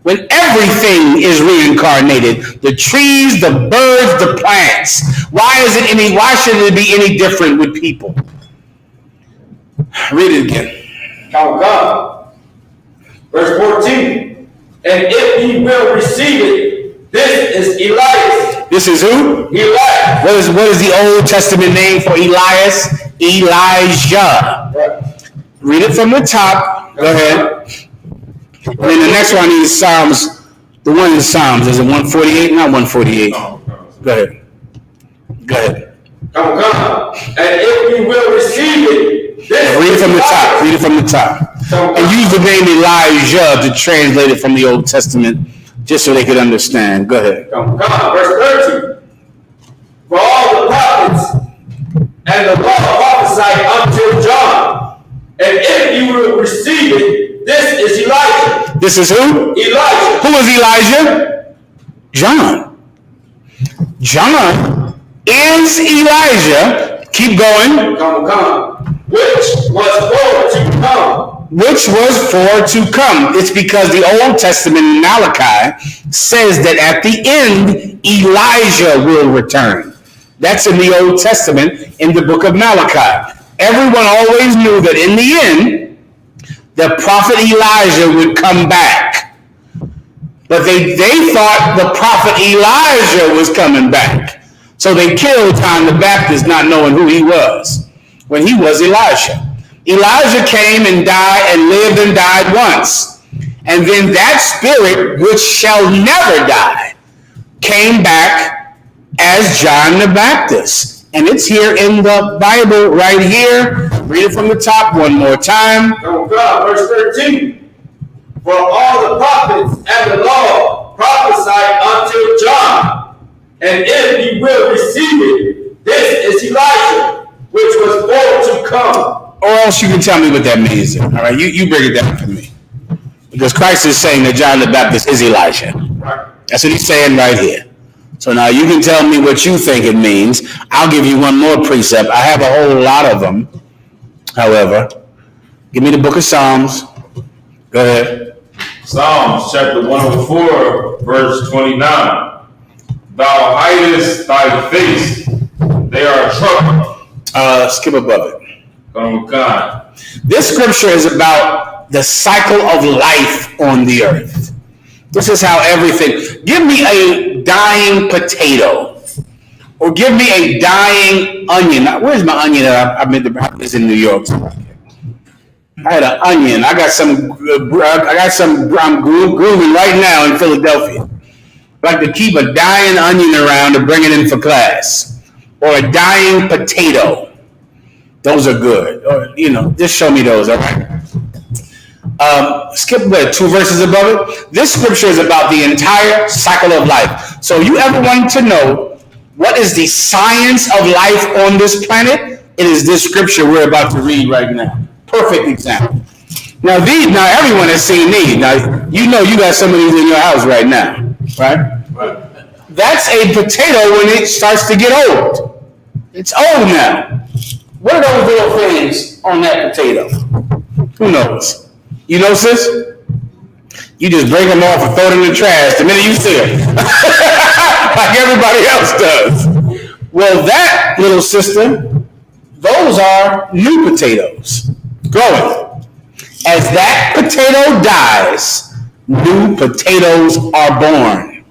When everything is reincarnated, the trees, the birds, the plants, why should it be any different with people? Read it again. Oh God. Verse 14. And if he will receive it, this is Elias. This is who? Elias. What is the Old Testament name for Elias? Elijah. Right. Read it from the top. Go ahead. And then the next one is Psalms. The one in Psalms. Is it 148? Not 148. Go ahead. Come. And if you will receive it, this Read it is from the top. Elijah. Read it from the top. Come. And use the name Elijah to translate it from the Old Testament, just so they could understand. Go ahead. Come. Verse 13. For all the prophets and the law prophesied until John. And if you will receive it, this is Elijah. This is who? Elijah. Who is Elijah? John. John is Elijah. Keep going. Come. Which was for to come. Which was for to come. It's because the Old Testament in Malachi says that at the end, Elijah will return. That's in the Old Testament in the book of Malachi. Everyone always knew that in the end, the prophet Elijah would come back. But they thought the prophet Elijah was coming back. So they killed John the Baptist, not knowing who he was, when he was Elijah. Elijah came and died and lived and died once. And then that spirit, which shall never die, came back as John the Baptist. And it's here in the Bible right here. Read it from the top one more time. Come. Verse 13. For all the prophets and the law prophesied until John. And if you will receive it, this is Elijah, which was for to come. Or else you can tell me what that means. All right, you break it down for me. Because Christ is saying that John the Baptist is Elijah. That's what he's saying right here. So now you can tell me what you think it means. I'll give you one more precept. I have a whole lot of them. However, give me the book of Psalms. Go ahead. Psalms chapter 104, verse 29. Thou hidest thy face, they are trouble. Skip above it. Come. This scripture is about the cycle of life on the earth. This is how everything. Give me a dying potato, or give me a dying onion. Now, where's my onion? I meant to have this in New York. I had an onion. I got some. I'm grooving right now in Philadelphia. I like to keep a dying onion around to bring it in for class, or a dying potato. Those are good. Or, just show me those, all right? Skip 2 verses above it. This scripture is about the entire cycle of life. So you ever want to know what is the science of life on this planet? It is this scripture we're about to read right now. Perfect example. Now everyone has seen these. Now, you got some of these in your house right now, right? That's a potato when it starts to get old. It's old now. What are those little things on that potato? Who knows? You know, sis? You just break them off and throw them in the trash the minute you see them. Like everybody else does. Well, that little sister, those are new potatoes growing. As that potato dies, new potatoes are born.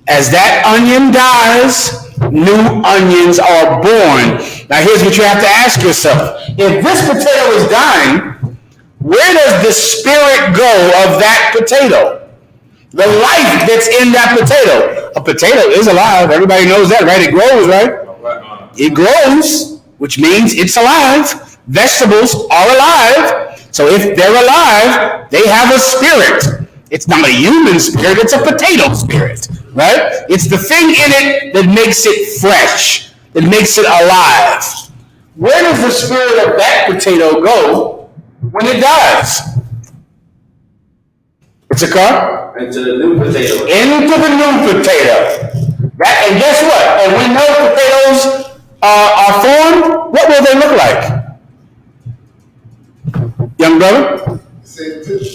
As that onion dies, new onions are born. Now here's what you have to ask yourself. If this potato is dying, where does the spirit go of that potato? The life that's in that potato. A potato is alive. Everybody knows that, right? It grows, right? It grows, which means it's alive. Vegetables are alive. So if they're alive, they have a spirit. It's not a human spirit, it's a potato spirit, right? It's the thing in it that makes it fresh, that makes it alive. Where does the spirit of that potato go when it dies? It's a car? Into the new potato. Into the new potato. And guess what? And when those potatoes are formed, what will they look like? Young brother?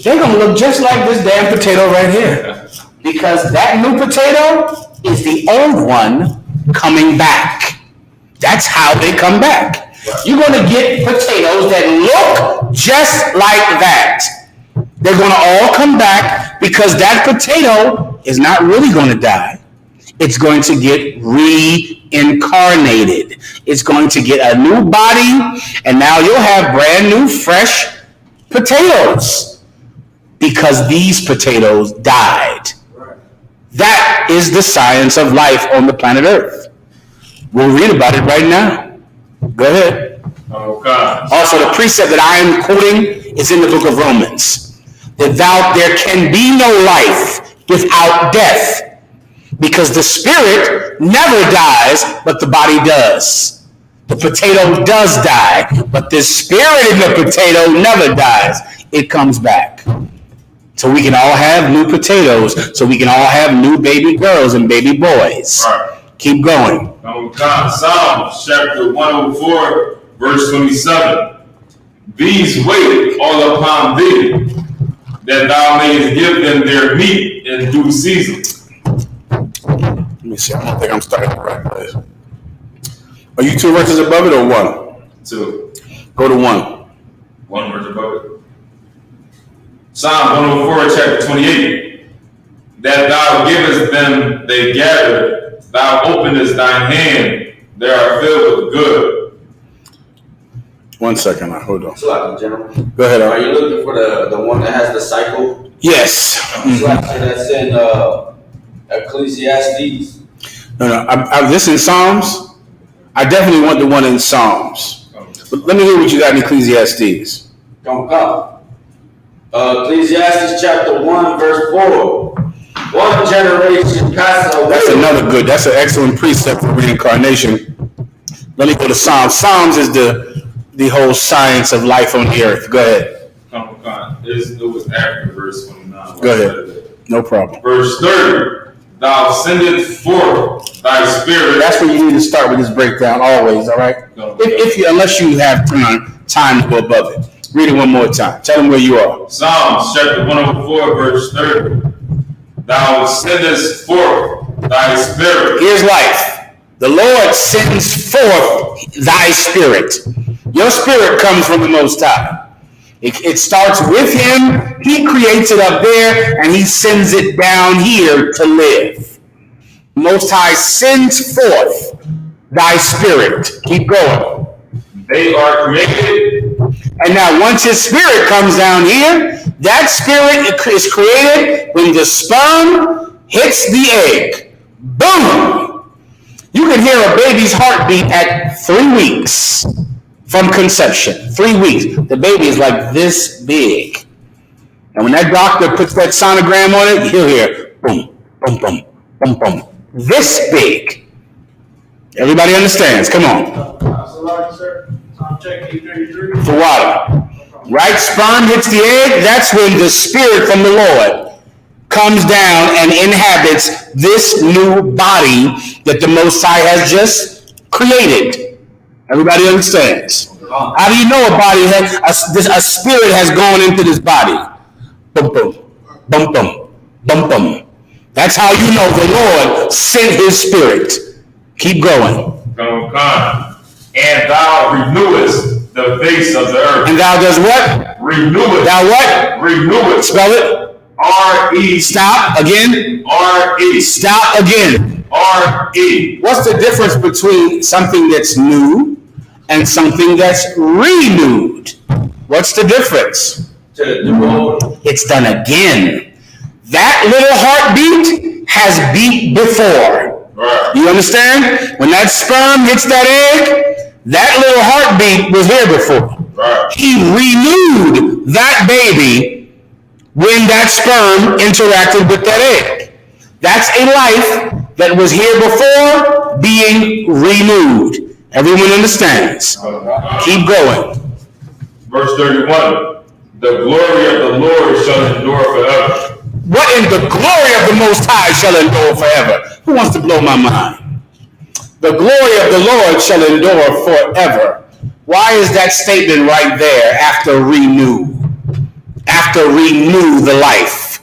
They're going to look just like this damn potato right here. Because that new potato is the old one coming back. That's how they come back. You're going to get potatoes that look just like that. They're going to all come back because that potato is not really going to die. It's going to get reincarnated. It's going to get a new body, and now you'll have brand new, fresh potatoes because these potatoes died. That is the science of life on the planet Earth. We'll read about it right now. Go ahead. Okay. Also, the precept that I am quoting is in the book of Romans. That there can be no life without death, because the spirit never dies, but the body does. The potato does die, but the spirit in the potato never dies. It comes back. So we can all have new potatoes, so we can all have new baby girls and baby boys. Right. Keep going. Psalms chapter 104, verse 27. These wait all upon thee, that thou mayest give them their meat in due season. Let me see. I don't think I'm starting the right place. Are you 2 verses above it or 1? 2. Go to 1. 1 verse above it. Psalm 104, chapter 28. That thou givest them, they gather. Thou openest thine hand, they are filled with good. 1 second. Hold on. Slack, General. Go ahead. Are you looking for the one that has the cycle? Yes. Slack, that's in Ecclesiastes. No. This in Psalms. I definitely want the one in Psalms. But let me hear what you got in Ecclesiastes. Come. Ecclesiastes chapter 1, verse 4. One generation passes away. That's an excellent precept for reincarnation. Let me go to Psalms. Psalms is the whole science of life on the earth. Go ahead. It was after verse 29. Go ahead. No problem. Verse 30. Thou sendest forth thy spirit. That's where you need to start with this breakdown always, all right? Unless you have time to go above it. Read it one more time. Tell them where you are. Psalms chapter 104, verse 30. Thou sendest forth thy spirit. Here's life. The Lord sends forth thy spirit. Your spirit comes from the Most High. It starts with him. He creates it up there, and he sends it down here to live. Most High sends forth thy spirit. Keep going. They are created. And now once his spirit comes down here, that spirit is created when the sperm hits the egg. Boom! You can hear a baby's heartbeat at 3 weeks from conception. 3 weeks. The baby is like this big. And when that doctor puts that sonogram on it, he'll hear boom, boom, boom, boom, boom. This big. Everybody understands. Come on. Absolutely, sir. Check 833. For water. Right? Sperm hits the egg. That's when the spirit from the Lord comes down and inhabits this new body that the Most High has just created. Everybody understands? How do you know a body a spirit has gone into this body? Boom, boom, boom, boom, boom, boom. That's how you know the Lord sent his spirit. Keep going. And thou renewest the face of the earth. And thou does what? Renewest. Thou what? Renewest. Spell it. R-E. Stop again. R-E. Stop again. R-E. What's the difference between something that's new and something that's renewed? What's the difference? It's done again. That little heartbeat has beat before. Right. You understand? When that sperm hits that egg, that little heartbeat was here before. Right. He renewed that baby when that sperm interacted with that egg. That's a life that was here before being renewed. Everyone understands. Keep going. Verse 31. The glory of the Lord shall endure forever. What in the glory of the Most High shall endure forever? Who wants to blow my mind? The glory of the Lord shall endure forever. Why is that statement right there after renew? After renew the life.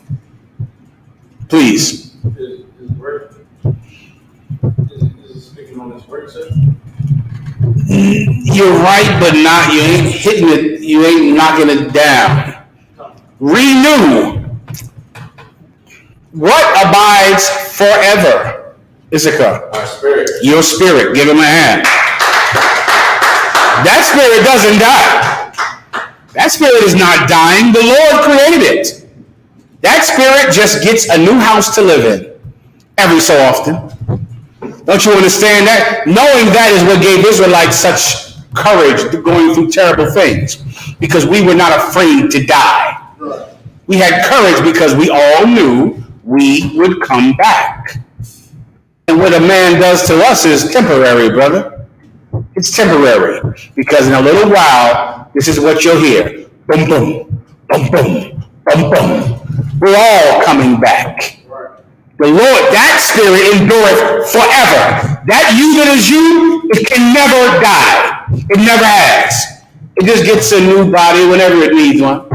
Please. Is work? Is it speaking on this work, sir? You're right, but not. You ain't hitting it. You ain't knocking it down. Renew. What abides forever? Issachar. Our spirit. Your spirit. Give him a hand. That spirit doesn't die. That spirit is not dying. The Lord created it. That spirit just gets a new house to live in every so often. The Don't you understand that? Knowing that is what gave Israelites such courage going through terrible things, because we were not afraid to die. We had courage because we all knew we would come back. And what a man does to us is temporary, brother. It's temporary, because in a little while, this is what you'll hear. Boom, boom, boom, boom, boom, boom. We're all coming back. The Lord, that spirit endureth forever. That you that is you, it can never die. It never has. It just gets a new body whenever it needs one.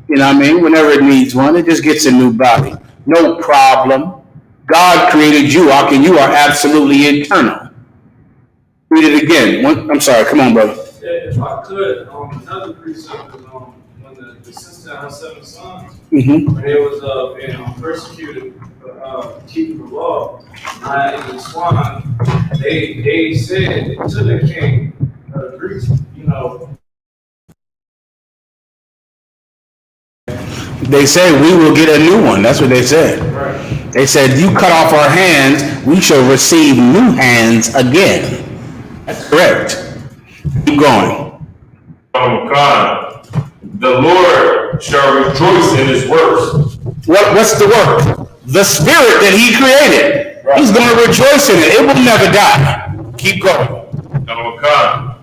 You know what I mean? Whenever it needs one, it just gets a new body. No problem. God created you, and you are absolutely eternal. Read it again. I'm sorry. Come on, brother. Yeah, if I could, another precept was when the sister and her 7 sons, Mm-hmm. when they was being persecuted for keeping the law, in the swine, they said to the king, Greece, They said, we will get a new one. That's what they said. right. They said, you cut off our hands, we shall receive new hands again. That's correct. Keep going. God, the Lord shall rejoice in his works. What's the work? The spirit that he created. Right. He's going to rejoice in it. It will never die. Keep going. God,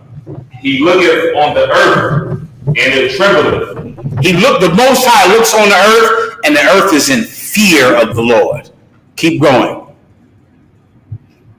he looketh on the earth, and it trembleth. The Most High looks on the earth, and the earth is in fear of the Lord. Keep going.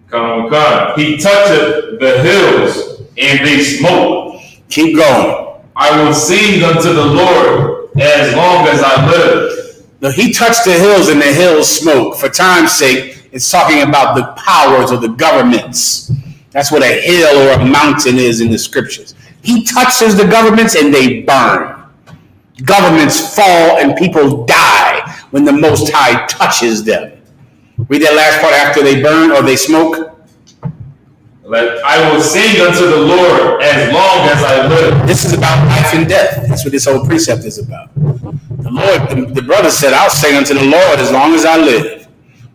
God, he toucheth the hills, and they smoke. Keep going. I will sing unto the Lord as long as I live. Now, he touched the hills, and the hills smoke. For time's sake, it's talking about the powers or the governments. That's what a hill or a mountain is in the scriptures. He touches the governments, and they burn. Governments fall and people die when the Most High touches them. Read that last part after they burn or they smoke. I will sing unto the Lord as long as I live. This is about life and death. That's what this whole precept is about. The Lord, the brother said, I'll sing unto the Lord as long as I live.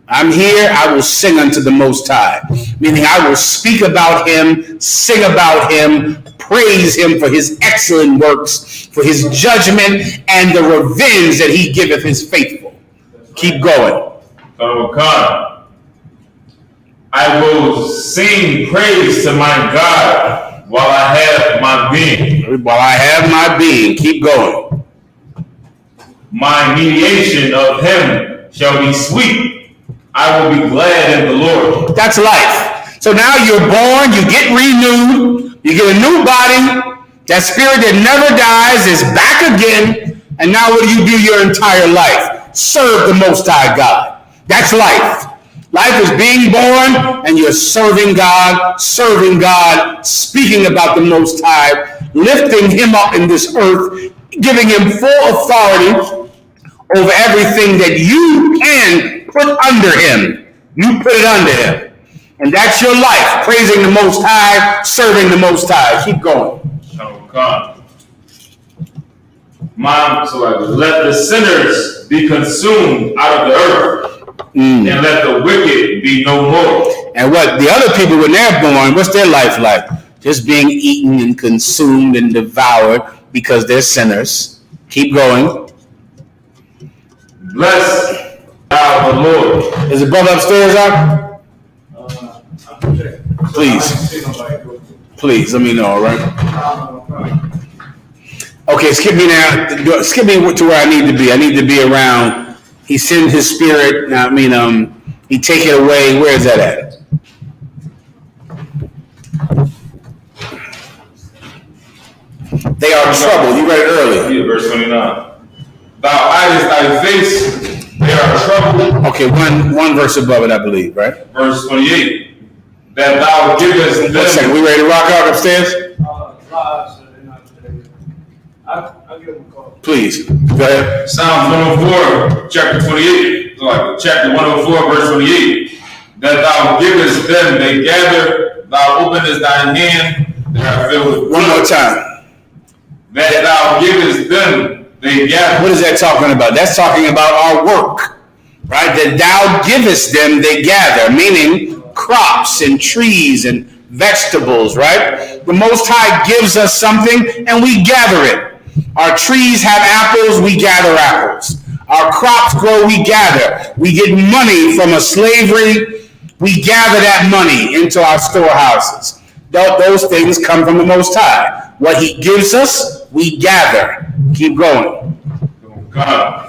I'm here, I will sing unto the Most High. Meaning I will speak about him, sing about him, praise him for his excellent works, for his judgment, and the revenge that he giveth his faithful. Keep going. God, I will sing praise to my God while I have my being. While I have my being. Keep going. My mediation of him shall be sweet. I will be glad in the Lord. That's life. So now you're born, you get renewed, you get a new body. That spirit that never dies is back again. And now what do your entire life? Serve the Most High God. That's life. Life is being born and you're serving God, speaking about the Most High, lifting him up in this earth, giving him full authority over everything that you can put under him. You put it under him. And that's your life, praising the Most High, serving the Most High. Keep going. Oh, God. Let the sinners be consumed out of the earth, and let the wicked be no more. And what the other people, when they're born, what's their life like? Just being eaten and consumed and devoured because they're sinners. Keep going. Bless thou the Lord. Is the brother upstairs out? Please, let me know, all right? Okay, skip me now. Skip me to where I need to be. I need to be around. He sends his spirit. He take it away. Where is that at? They are troubled. You read it earlier. Yeah, verse 29. Thou hidest thy face, they are troubled. Okay, one verse above it, I believe, right? Verse 28. That thou givest them. 1 second, we ready to rock out upstairs? I'll give him a call. Please, go ahead. Psalms 104, chapter 28. Chapter 104, verse 28. That thou givest them, they gather. Thou openest thine hand, they are filled with. One more time. That thou givest them, they gather. What is that talking about? That's talking about our work, right? That thou givest them, they gather, meaning crops and trees and vegetables, right? The Most High gives us something and we gather it. Our trees have apples, we gather apples. Our crops grow, we gather. We get money from a slavery, we gather that money into our storehouses. Those things come from the Most High. What He gives us, we gather. Keep going. God.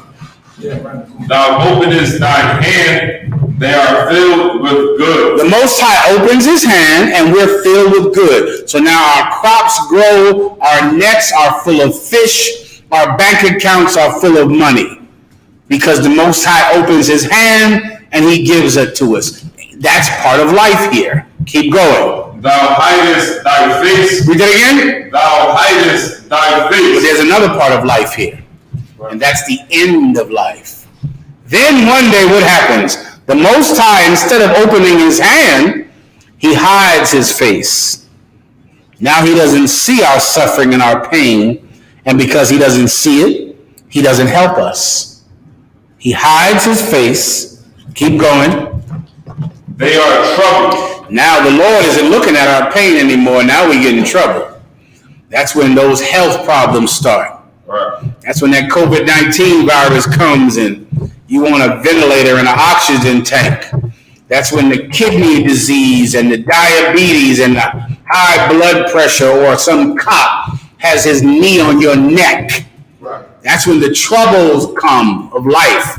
Thou openest thine hand, they are filled with good. The Most High opens His hand and we're filled with good. So now our crops grow, our nets are full of fish, our bank accounts are full of money. Because the Most High opens His hand and He gives it to us. That's part of life here. Keep going. Thou hidest thy face. Read that again. Thou hidest thy face. But there's another part of life here. And that's the end of life. Then one day what happens? The Most High, instead of opening His hand, He hides His face. Now He doesn't see our suffering and our pain. And because He doesn't see it, He doesn't help us. He hides His face. Keep going. They are troubled. Now the Lord isn't looking at our pain anymore. Now we get in trouble. That's when those health problems start. Right. That's when that COVID-19 virus comes and you want a ventilator and an oxygen tank. That's when the kidney disease and the diabetes and the high blood pressure, or some cop has his knee on your neck. Right. That's when the troubles come of life.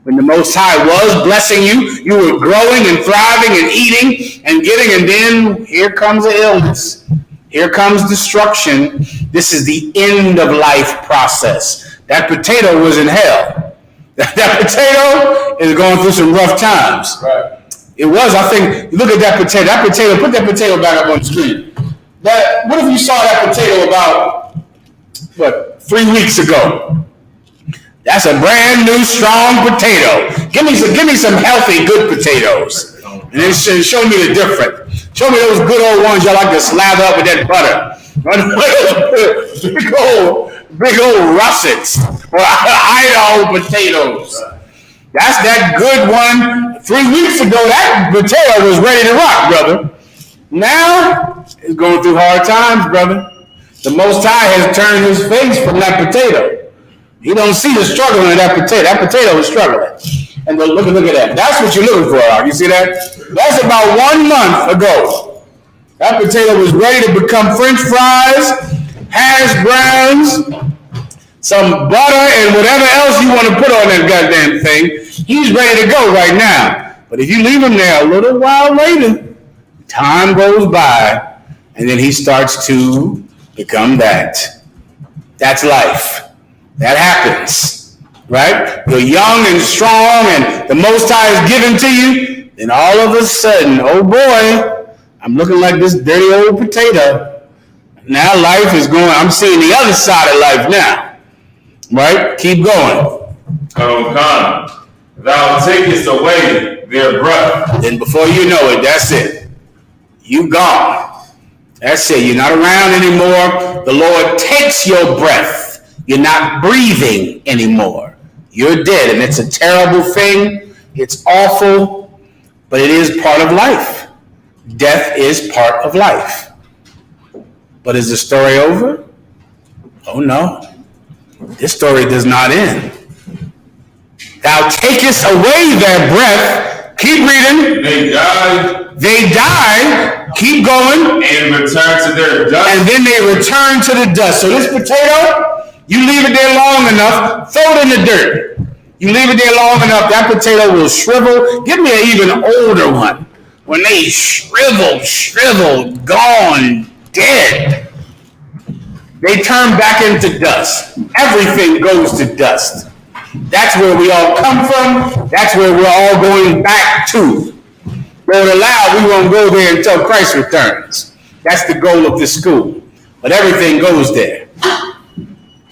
When the Most High was blessing you, you were growing and thriving and eating and getting, and then here comes an illness. Here comes destruction. This is the end of life process. That potato was in hell. That potato is going through some rough times. Right. It was, I think, look at that potato. That potato, put that potato back up on the screen. What if you saw that potato about, 3 weeks ago? That's a brand new, strong potato. Give me some healthy, good potatoes. And then show me the difference. Show me those good old ones y'all like to slather up with that butter. big old russets or Idaho potatoes. That's that good one. 3 weeks ago, that potato was ready to rock, brother. Now, it's going through hard times, brother. The Most High has turned His face from that potato. He don't see the struggle in that potato. That potato is struggling. And look at that. That's what you're looking for, Ark. You see that? That's about 1 month ago. That potato was ready to become French fries, hash browns, some butter, and whatever else you want to put on that goddamn thing. He's ready to go right now. But if you leave him there a little while later, time goes by, and then he starts to become that. That's life. That happens, right? You're young and strong, and the Most High is given to you, and all of a sudden, oh boy, I'm looking like this dirty old potato. Now life is going, I'm seeing the other side of life now, right? Keep going. Come. Thou takest away their breath. Then before you know it, that's it. You gone. That's it. You're not around anymore. The Lord takes your breath. You're not breathing anymore. You're dead, and it's a terrible thing. It's awful, but it is part of life. Death is part of life. But is the story over? Oh no. This story does not end. Thou takest away their breath. Keep reading. They died. Keep going. And return to their dust. And then they return to the dust. So this potato, you leave it there long enough, throw it in the dirt. You leave it there long enough, that potato will shrivel. Give me an even older one. When they shriveled, gone, dead. They turn back into dust. Everything goes to dust. That's where we all come from. That's where we're all going back to. Lord allow, we won't go there until Christ returns. That's the goal of this school. But everything goes there.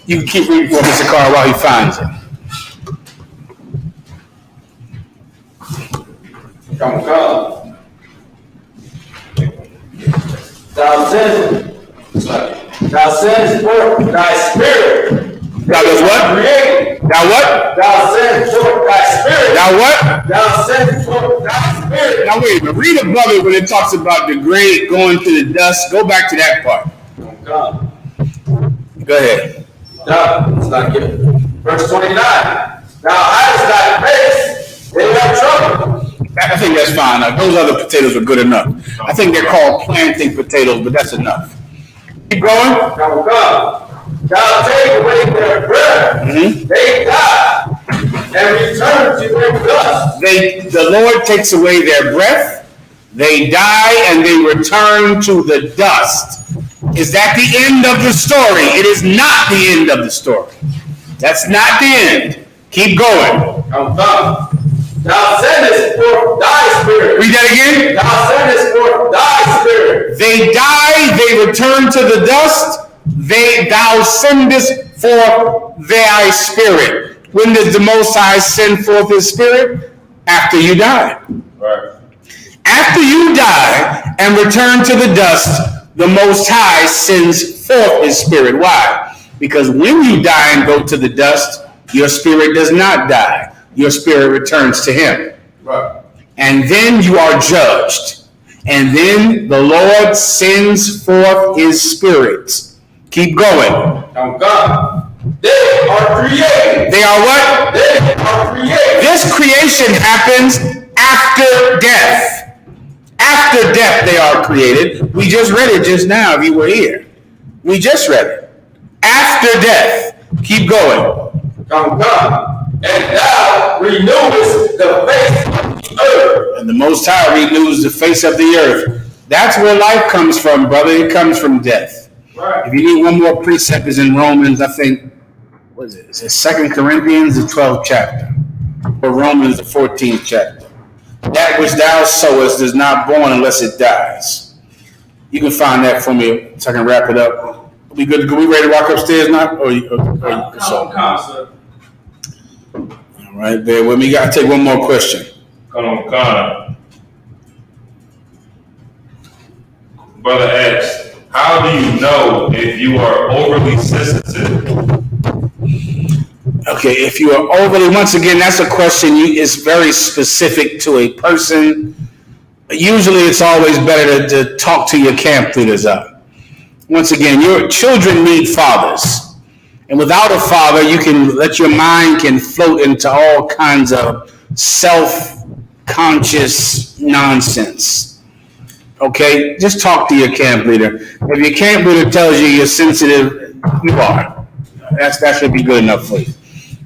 You can keep reading for Mr. Carr while he finds it. Come. Thou sendest forth thy spirit, Thou does what? Created. Thou what? Thou send forth thy spirit. Thou what? Thou send forth thy spirit. Now wait a minute. Read above it when it talks about the grave going to the dust. Go back to that part. God. Go ahead. It's not given. Verse 29. Thou hidest thy face, they have trouble. I think that's fine. Now, those other potatoes are good enough. I think they're called planting potatoes, but that's enough. Keep going. Now God. Thou take away their breath. They die and return to their dust. The Lord takes away their breath. They die and they return to the dust. Is that the end of the story? It is not the end of the story. That's not the end. Keep going. Now God. Thou sendest forth thy spirit. Read that again. Thou sendest forth thy spirit. They die, they return to the dust. Thou sendest forth thy spirit. When does the Most High send forth his spirit? After you die. Right. After you die and return to the dust, the Most High sends forth his spirit. Why? Because when you die and go to the dust, your spirit does not die. Your spirit returns to him. Right. And then you are judged. And then the Lord sends forth his spirit. Keep going. Now God. They are created. They are what? They are created. This creation happens after death. After death they are created. We just read it just now if you were here. We just read it. After death. Keep going. Now God. And thou renewest the face of the earth. And the Most High renews the face of the earth. That's where life comes from, brother. It comes from death. Right. If you need one more precept, is in Romans, I think, what is it? Is it 2 Corinthians, the 12th chapter? Or Romans, the 14th chapter? That which thou sowest is not born unless it dies. You can find that for me so I can wrap it up. We good? We ready to walk upstairs now? All right, bear with me. Gotta take one more question. Come on. Brother asks, how do you know if you are overly sensitive? Okay, if you are overly, once again, that's a question is very specific to a person. Usually it's always better to talk to your camp leaders up. Once again, your children need fathers. And without a father, you can let your mind can float into all kinds of self-conscious nonsense. Okay, just talk to your camp leader. If your camp leader tells you you're sensitive, you are. That should be good enough for you.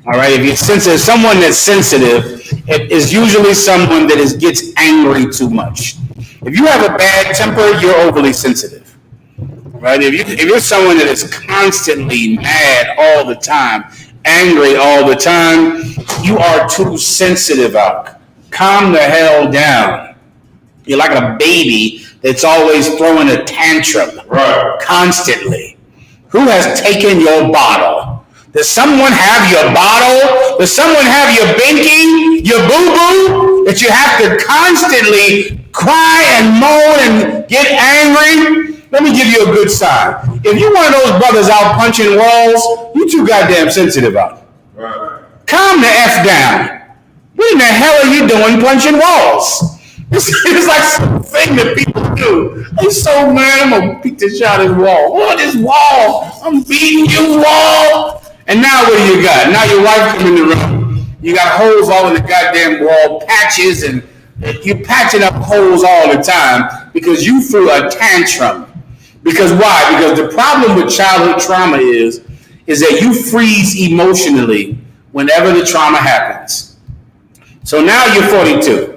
All right, if you're sensitive, someone that's sensitive is usually someone that gets angry too much. If you have a bad temper, you're overly sensitive. Right? If you're someone that is constantly mad all the time, angry all the time, you are too sensitive out. Calm the hell down. You're like a baby that's always throwing a tantrum. Right. Constantly. Who has taken your bottle? Does someone have your bottle? Does someone have your binky, your boo-boo, that you have to constantly cry and moan and get angry? Let me give you a good sign. If you're one of those brothers out punching walls, you too goddamn sensitive out. Right. Calm the F down. What in the hell are you doing punching walls? It's like something that people do. I'm so mad, I'm gonna beat the shit out of this wall. Oh, this wall! I'm beating you, wall! And now what do you got? Now your wife come in the room. You got holes all in the goddamn wall, patches, and you're patching up holes all the time because you threw a tantrum. Because why? Because the problem with childhood trauma is that you freeze emotionally whenever the trauma happens. So now you're 42.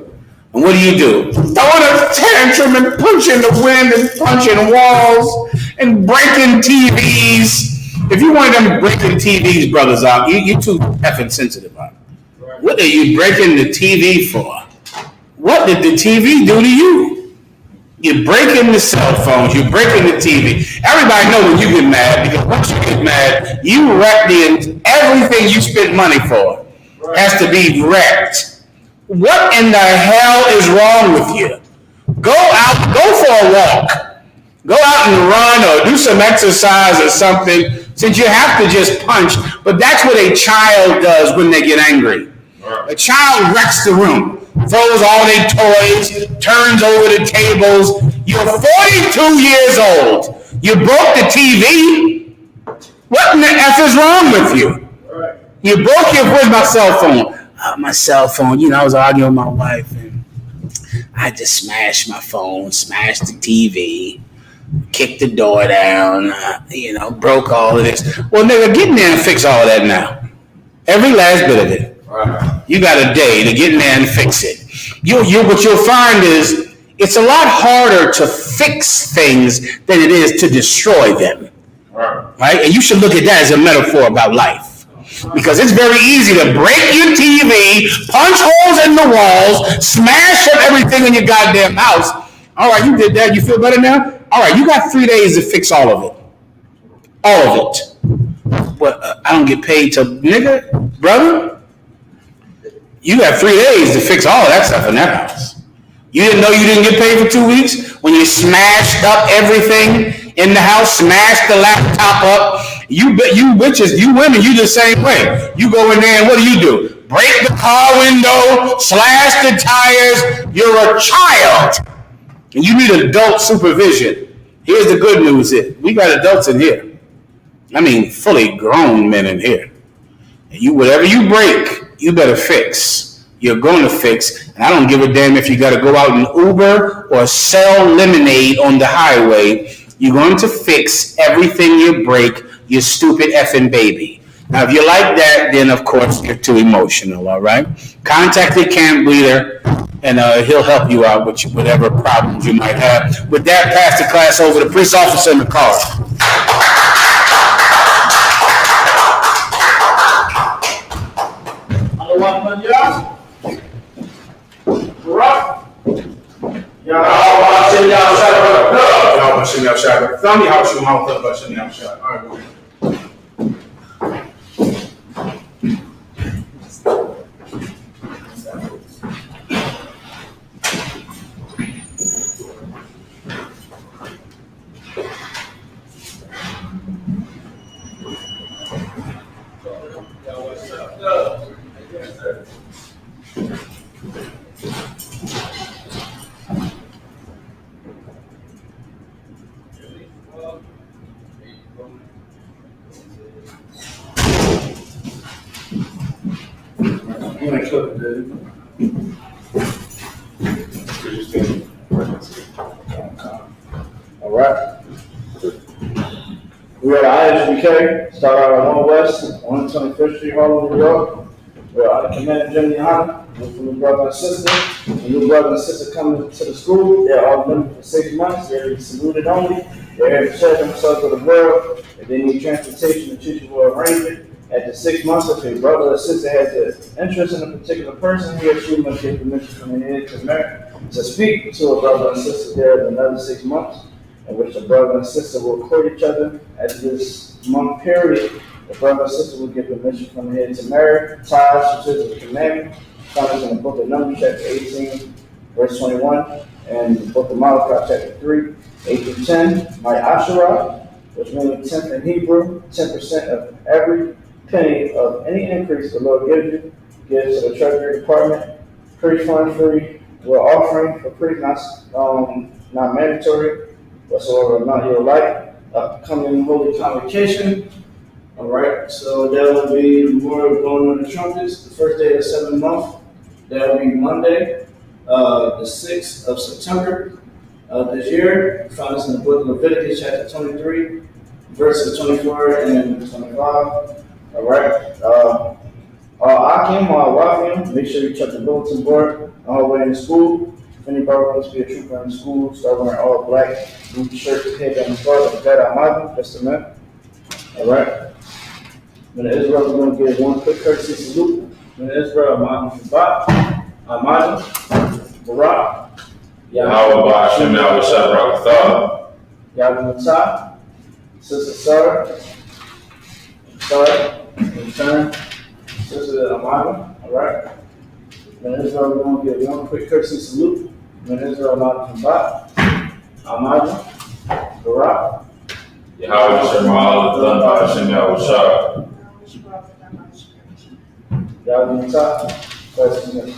And what do? Throwing a tantrum and punching the wind and punching walls and breaking TVs. If you one of them breaking TVs brothers out, you're too effing sensitive out. What are you breaking the TV for? What did the TV do to you? You're breaking the cell phones, you're breaking the TV. Everybody knows when you get mad, because once you get mad, you wreck everything you spent money for has to be wrecked. What in the hell is wrong with you? Go out, go for a walk. Go out and run or do some exercise or something. Since you have to just punch, but that's what a child does when they get angry. A child wrecks the room, throws all their toys, turns over the tables. You're 42 years old. You broke the TV. What in the F is wrong with you? You broke where's my cell phone? My cell phone, I was arguing with my wife and I just smashed my phone, smashed the TV, kicked the door down, broke all of this. Well, nigga, get in there and fix all of that now. Every last bit of it. You got a day to get in there and fix it. What you'll find is it's a lot harder to fix things than it is to destroy them. Right? And you should look at that as a metaphor about life. Because it's very easy to break your TV, punch holes in the walls, smash up everything in your goddamn house. All right, you did that. You feel better now? All right, you got 3 days to fix all of it. All of it. But I don't get paid to, nigga, brother. You got 3 days to fix all of that stuff in that house. You didn't know you didn't get paid for 2 weeks when you smashed up everything in the house, smashed the laptop up. You bitches, you women, you the same way. You go in there and what do? Break the car window, slash the tires. You're a child. And you need adult supervision. Here's the good news we got adults in here. I mean, fully grown men in here. And whatever you break, you better fix. You're going to fix. And I don't give a damn if you got to go out and Uber or sell lemonade on the highway. You're going to fix everything you break, you stupid effing baby. Now, if you like that, then, of course, you're too emotional, all right? Contact the camp leader, and he'll help you out with whatever problems you might have. With that, pass the class over to the police officer in the car. All right. We're at I.S.U.P.K, start out on 1 West, 125th Street, Harlem, New York. We're out of Commander GEN.YAHANNA. We're from the brother and sister. The new brother and sister coming to the school. They're all living for 6 months. They're saluted only. They're here to share themselves with the world. If they need transportation, the teacher will arrange it. At the 6 months, if your brother or sister has an interest in a particular person, he or she must get permission from the head to speak to a brother and sister there in another 6 months, in which the brother and sister will court each other. At this month period, the brother and sister will get permission from the head to marry, tithes, certificate of commandment, found in the book of Numbers, chapter 18, verse 21, and the book of Malachi, chapter 3, 8 through 10. My Asherah, which means 10th in Hebrew, 10% of every penny of any increase the Lord gives you, gives to the Treasury Department. Priest fund free, we're offering for priest, not mandatory, whatsoever amount you like. Upcoming Holy Convocation. All right, so that will be the Lord blowing on the trumpets, the first day of the 7th month. That will be Monday, the 6th of September this year. Found this in the book of Leviticus, chapter 23, verses 24 and 25. All right. Akim or Wafium, make sure you check the bulletin board on the way in school. If anybody wants to be a trooper in school, start wearing all black, blue shirts, head down the front, and that out, just a minute. All right. When Israel is going to give one quick courtesy salute. When Israel, Ma'am Shabbat, Ahmad, Barak, Yahweh Hashem Yahweh Shabbat Yahweh Matah, Sister Sarah, in turn, Sister Amada, all right? When Israel, we're going to give one quick courtesy salute. When Israel, Ma'am Shabbat, Ahmad, Barak, Yahweh Shema, done by Hashem Yahushua. Y'all be top. Question.